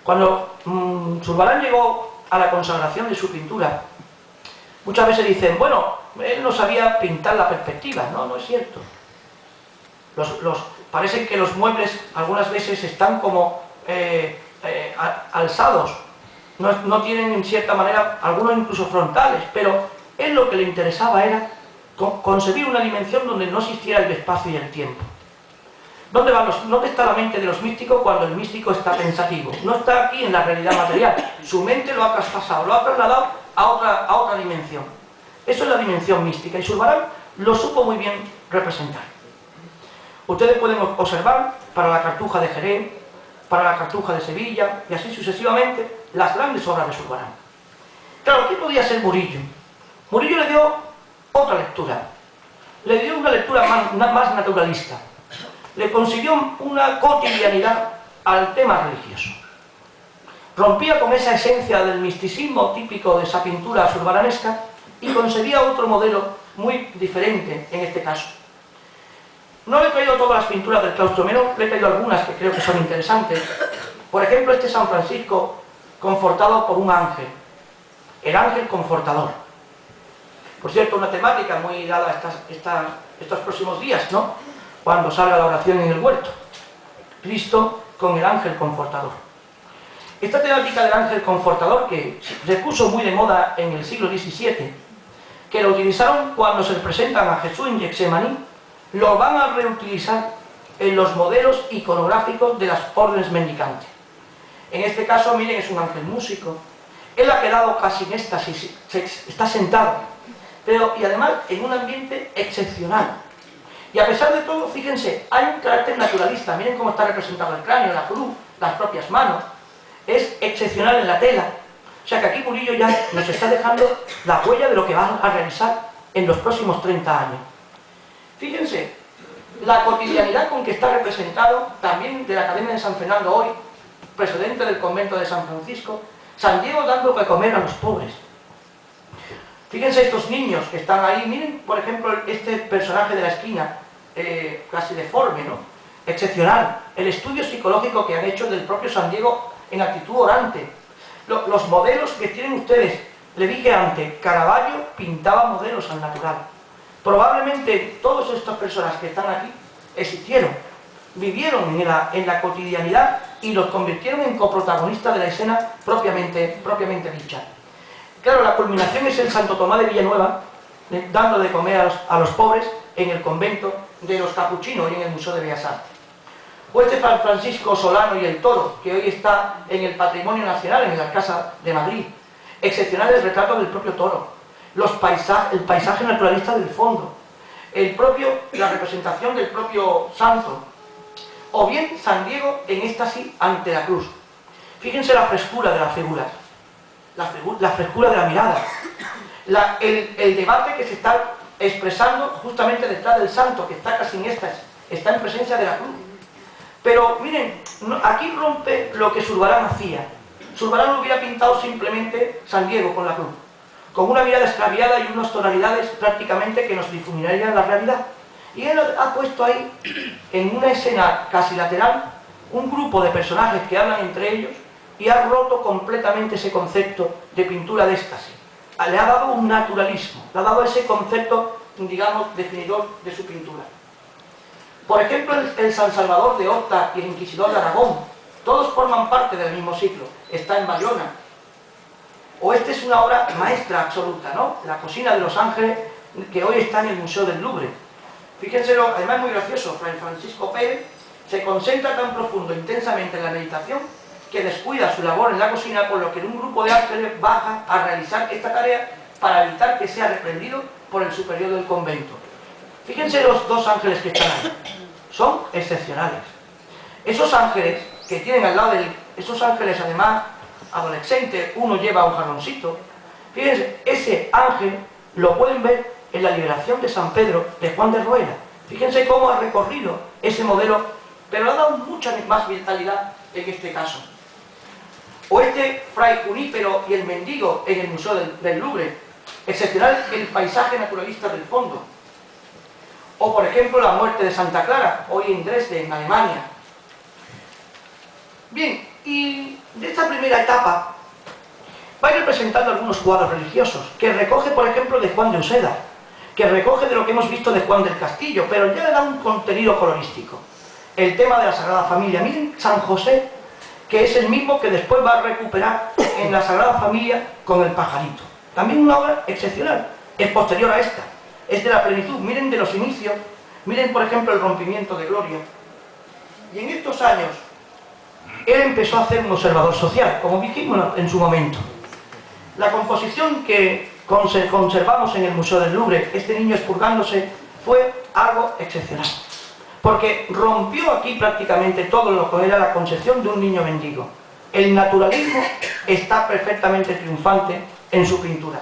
Cuando Zurbarán llegó a la consagración de su pintura, muchas veces dicen, bueno, él no sabía pintar la perspectiva. No, no es cierto. Parece que los muebles algunas veces están como alzados, no tienen en cierta manera, algunos incluso frontales, pero él lo que le interesaba era concebir una dimensión donde no existiera el espacio y el tiempo. ¿Dónde está la mente de los místicos cuando el místico está pensativo? No está aquí en la realidad material, su mente lo ha traspasado, lo ha trasladado a otra dimensión. Eso es la dimensión mística y Zurbarán lo supo muy bien representar. Ustedes pueden observar para la Cartuja de Jerez, para la Cartuja de Sevilla y así sucesivamente las grandes obras de Zurbarán. Claro, ¿qué podía ser Murillo? Murillo le dio otra lectura, le dio una lectura más naturalista, le consiguió una cotidianidad al tema religioso. Rompía con esa esencia del misticismo típico de esa pintura zurbaranesca y concebía otro modelo muy diferente en este caso. No le he traído todas las pinturas del claustro menor, le he traído algunas que creo que son interesantes. Por ejemplo, este San Francisco confortado por un ángel, el ángel confortador. Por cierto, una temática muy dada estos próximos días, ¿no? Cuando salga la oración en el huerto. Cristo con el ángel confortador. Esta temática del ángel confortador, que se puso muy de moda en el siglo XVII, que lo utilizaron cuando se presentan a Jesús en Getsemaní, lo van a reutilizar en los modelos iconográficos de las órdenes mendicantes. En este caso, miren, es un ángel músico. Él ha quedado casi en éxtasis, está sentado, y además en un ambiente excepcional. Y a pesar de todo, fíjense, hay un carácter naturalista. Miren cómo está representado el cráneo, la cruz, las propias manos. Es excepcional en la tela. O sea que aquí Murillo ya nos está dejando la huella de lo que va a realizar en los próximos 30 años. Fíjense, la cotidianidad con que está representado, también de la Academia de San Fernando hoy, precedente del convento de San Francisco, San Diego dando que comer a los pobres. Fíjense estos niños que están ahí, miren por ejemplo este personaje de la esquina, casi deforme, ¿no? Excepcional. El estudio psicológico que han hecho del propio San Diego en actitud orante. Los modelos que tienen ustedes, le dije antes, Caravaggio pintaba modelos al natural. Probablemente todas estas personas que están aquí existieron, vivieron en la cotidianidad y los convirtieron en coprotagonistas de la escena propiamente dicha. Claro, la culminación es el Santo Tomás de Villanueva, dando de comer a los pobres en el convento de los capuchinos y en el Museo de Bellas Artes. O este Francisco Solano y el Toro, que hoy está en el Patrimonio Nacional, en la Casa de Madrid. Excepcional el retrato del propio toro, el paisaje naturalista del fondo, la representación del propio santo, o bien San Diego en éxtasis ante la cruz. Fíjense la frescura de las figuras, la frescura de la mirada, el debate que se está expresando justamente detrás del santo, que está casi en éxtasis, está en presencia de la cruz. Pero miren, aquí rompe lo que Zurbarán hacía. Zurbarán lo hubiera pintado simplemente San Diego con la cruz, con una mirada extraviada y unas tonalidades prácticamente que nos difuminarían la realidad. Y él ha puesto ahí, en una escena casi lateral, un grupo de personajes que hablan entre ellos y ha roto completamente ese concepto de pintura de éxtasis. Le ha dado un naturalismo, le ha dado ese concepto, digamos, definidor de su pintura. Por ejemplo, el San Salvador de Horta y el Inquisidor de Aragón, todos forman parte del mismo ciclo, está en Bayona. O esta es una obra maestra absoluta, ¿no? La Cocina de los Ángeles, que hoy está en el Museo del Louvre. Fíjense, además es muy gracioso, Fray Francisco Pérez se concentra tan profundo, intensamente en la meditación, que descuida su labor en la cocina, por lo que un grupo de ángeles baja a realizar esta tarea para evitar que sea reprendido por el superior del convento. Fíjense los dos ángeles que están ahí, son excepcionales. Esos ángeles que tienen al lado esos ángeles además adolescentes, uno lleva un jarroncito. Fíjense, ese ángel lo pueden ver en la liberación de San Pedro de Juan de Rueda. Fíjense cómo ha recorrido ese modelo, pero ha dado mucha más vitalidad en este caso. O este Fray Junípero y el mendigo en el Museo del Louvre, excepcional el paisaje naturalista del fondo. O por ejemplo la muerte de Santa Clara, hoy en Dresde, en Alemania. Bien, y de esta primera etapa va a ir representando algunos cuadros religiosos, que recoge por ejemplo de Juan de Useda, que recoge de lo que hemos visto de Juan del Castillo, pero ya le da un contenido colorístico. El tema de la Sagrada Familia. Miren San José, que es el mismo que después va a recuperar en la Sagrada Familia con el pajarito. También una obra excepcional, es posterior a esta, es de la plenitud. Miren de los inicios, miren por ejemplo el rompimiento de Gloria. Y en estos años, él empezó a ser un observador social, como dijimos en su momento. La composición que conservamos en el Museo del Louvre, este niño expurgándose, fue algo excepcional. Porque rompió aquí prácticamente todo lo que era la concepción de un niño mendigo. El naturalismo está perfectamente triunfante en su pintura.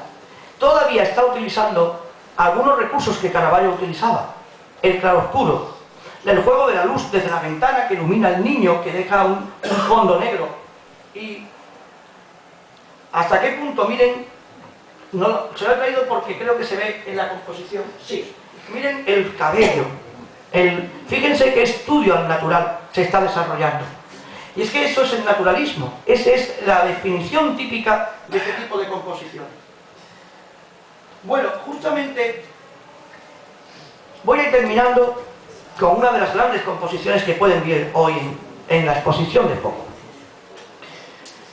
Todavía está utilizando algunos recursos que Caravaggio utilizaba. El claroscuro, el juego de la luz desde la ventana que ilumina al niño, que deja un fondo negro. Y hasta qué punto, miren, se lo he traído porque creo que se ve en la composición. Sí, miren el cabello. Fíjense qué estudio al natural se está desarrollando. Y es que eso es el naturalismo, esa es la definición típica de este tipo de composición. Bueno, justamente voy a ir terminando con una de las grandes composiciones que pueden ver hoy en la exposición de Foco.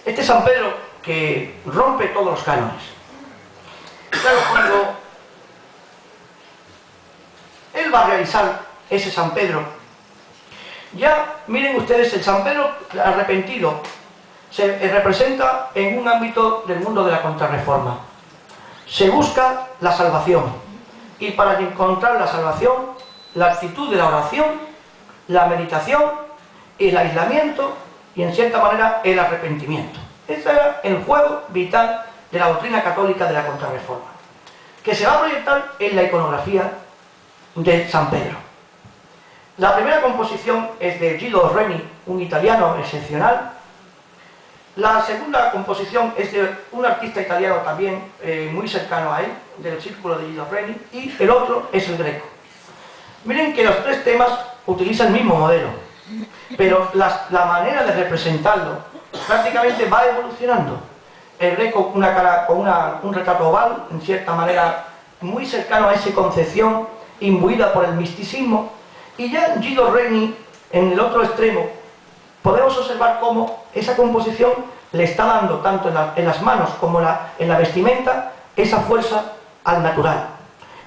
Este San Pedro que rompe todos los cánones. Claro, cuando él va a realizar ese San Pedro, ya miren ustedes, el San Pedro arrepentido se representa en un ámbito del mundo de la Contrarreforma. Se busca la salvación, y para encontrar la salvación, la actitud de la oración, la meditación, el aislamiento y en cierta manera el arrepentimiento. Ese era el juego vital de la doctrina católica de la Contrarreforma, que se va a proyectar en la iconografía de San Pedro. La primera composición es de Guido Reni, un italiano excepcional. La segunda composición es de un artista italiano también muy cercano a él, del círculo de Guido Reni, y el otro es el Greco. Miren que los tres temas utilizan el mismo modelo, pero la manera de representarlo prácticamente va evolucionando. El Greco, una cara con un retrato oval, en cierta manera muy cercano a esa concepción imbuida por el misticismo, y ya Guido Reni, en el otro extremo, podemos observar cómo esa composición le está dando, tanto en las manos como en la vestimenta, esa fuerza al natural,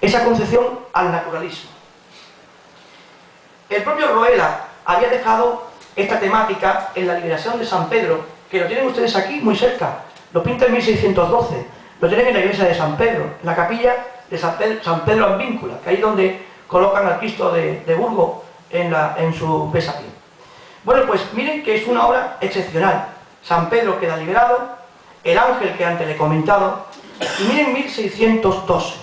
esa concepción al naturalismo. El propio Roela había dejado esta temática en la liberación de San Pedro, que lo tienen ustedes aquí muy cerca, lo pinta en 1612, lo tienen en la iglesia de San Pedro, en la capilla de San Pedro en Víncula, que ahí donde colocan al Cristo de Burgos en su besapié. Bueno, pues miren que es una obra excepcional. San Pedro queda liberado, el ángel que antes le he comentado, y miren 1612.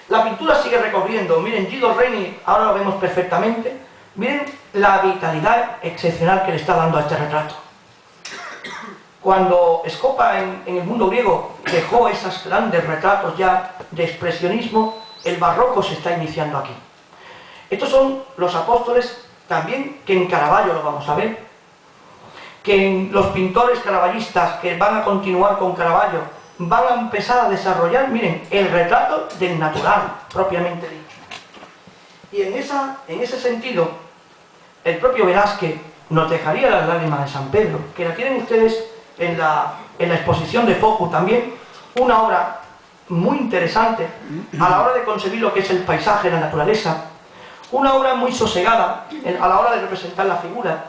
La pintura sigue recorriendo, miren Guido Reni, ahora lo vemos perfectamente, miren la vitalidad excepcional que le está dando a este retrato. Cuando Scopa en el mundo griego dejó esos grandes retratos ya de expresionismo, el barroco se está iniciando aquí. Estos son los apóstoles también, que en Caravaggio lo vamos a ver, que en los pintores caravallistas que van a continuar con Caravaggio van a empezar a desarrollar, miren, el retrato del natural, propiamente dicho. Y en ese sentido, el propio Velázquez nos dejaría las lágrimas de San Pedro, que la tienen ustedes en la exposición de Foco también, una obra muy interesante a la hora de concebir lo que es el paisaje, la naturaleza, una obra muy sosegada a la hora de representar la figura,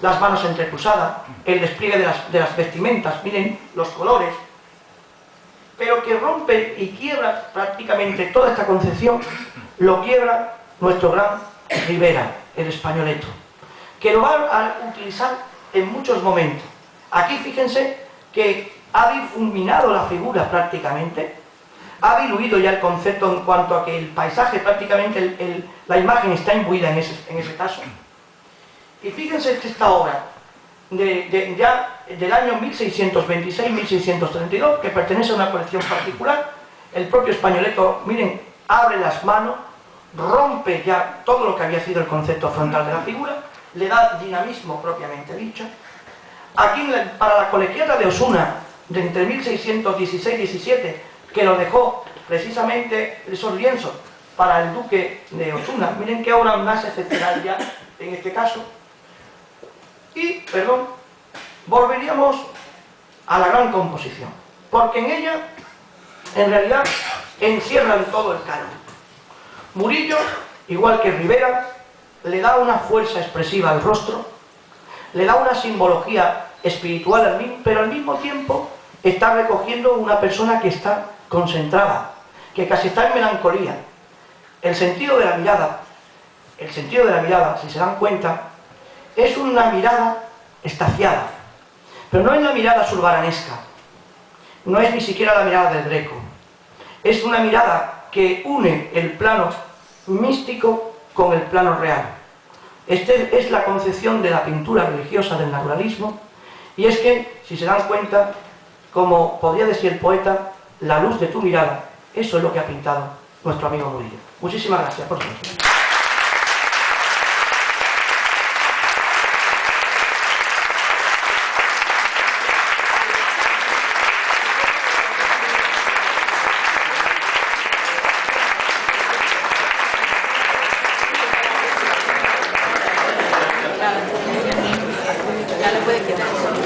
las manos entrecruzadas, el despliegue de las vestimentas, miren los colores, pero que rompe y quiebra prácticamente toda esta concepción, lo quiebra nuestro gran Rivera, el españoleto, que lo va a utilizar en muchos momentos. Aquí fíjense que ha difuminado la figura prácticamente, ha diluido ya el concepto en cuanto a que el paisaje prácticamente, la imagen está imbuida en ese caso. Y fíjense que esta obra, ya del año 1626-1632, que pertenece a una colección particular, el propio españoleto, miren, abre las manos, rompe ya todo lo que había sido el concepto frontal de la figura, le da dinamismo propiamente dicho. Aquí para la colegiata de Osuna, de entre 1616-17, que lo dejó precisamente esos lienzos para el duque de Osuna, miren qué obra más excepcional ya en este caso. Y, perdón, volveríamos a la gran composición, porque en ella, en realidad, encierran todo el canon. Murillo, igual que Rivera, le da una fuerza expresiva al rostro, le da una simbología espiritual, pero al mismo tiempo está recogiendo una persona que está concentrada, que casi está en melancolía. El sentido de la mirada, si se dan cuenta, es una mirada estaciada, pero no es la mirada zurbaranesca, no es ni siquiera la mirada del Greco, es una mirada que une el plano místico con el plano real. Esta es la concepción de la pintura religiosa del naturalismo, y es que, si se dan cuenta, como podría decir el poeta, la luz de tu mirada, eso es lo que ha pintado nuestro amigo Murillo. Muchísimas gracias por su atención. Ya le puede quitar eso.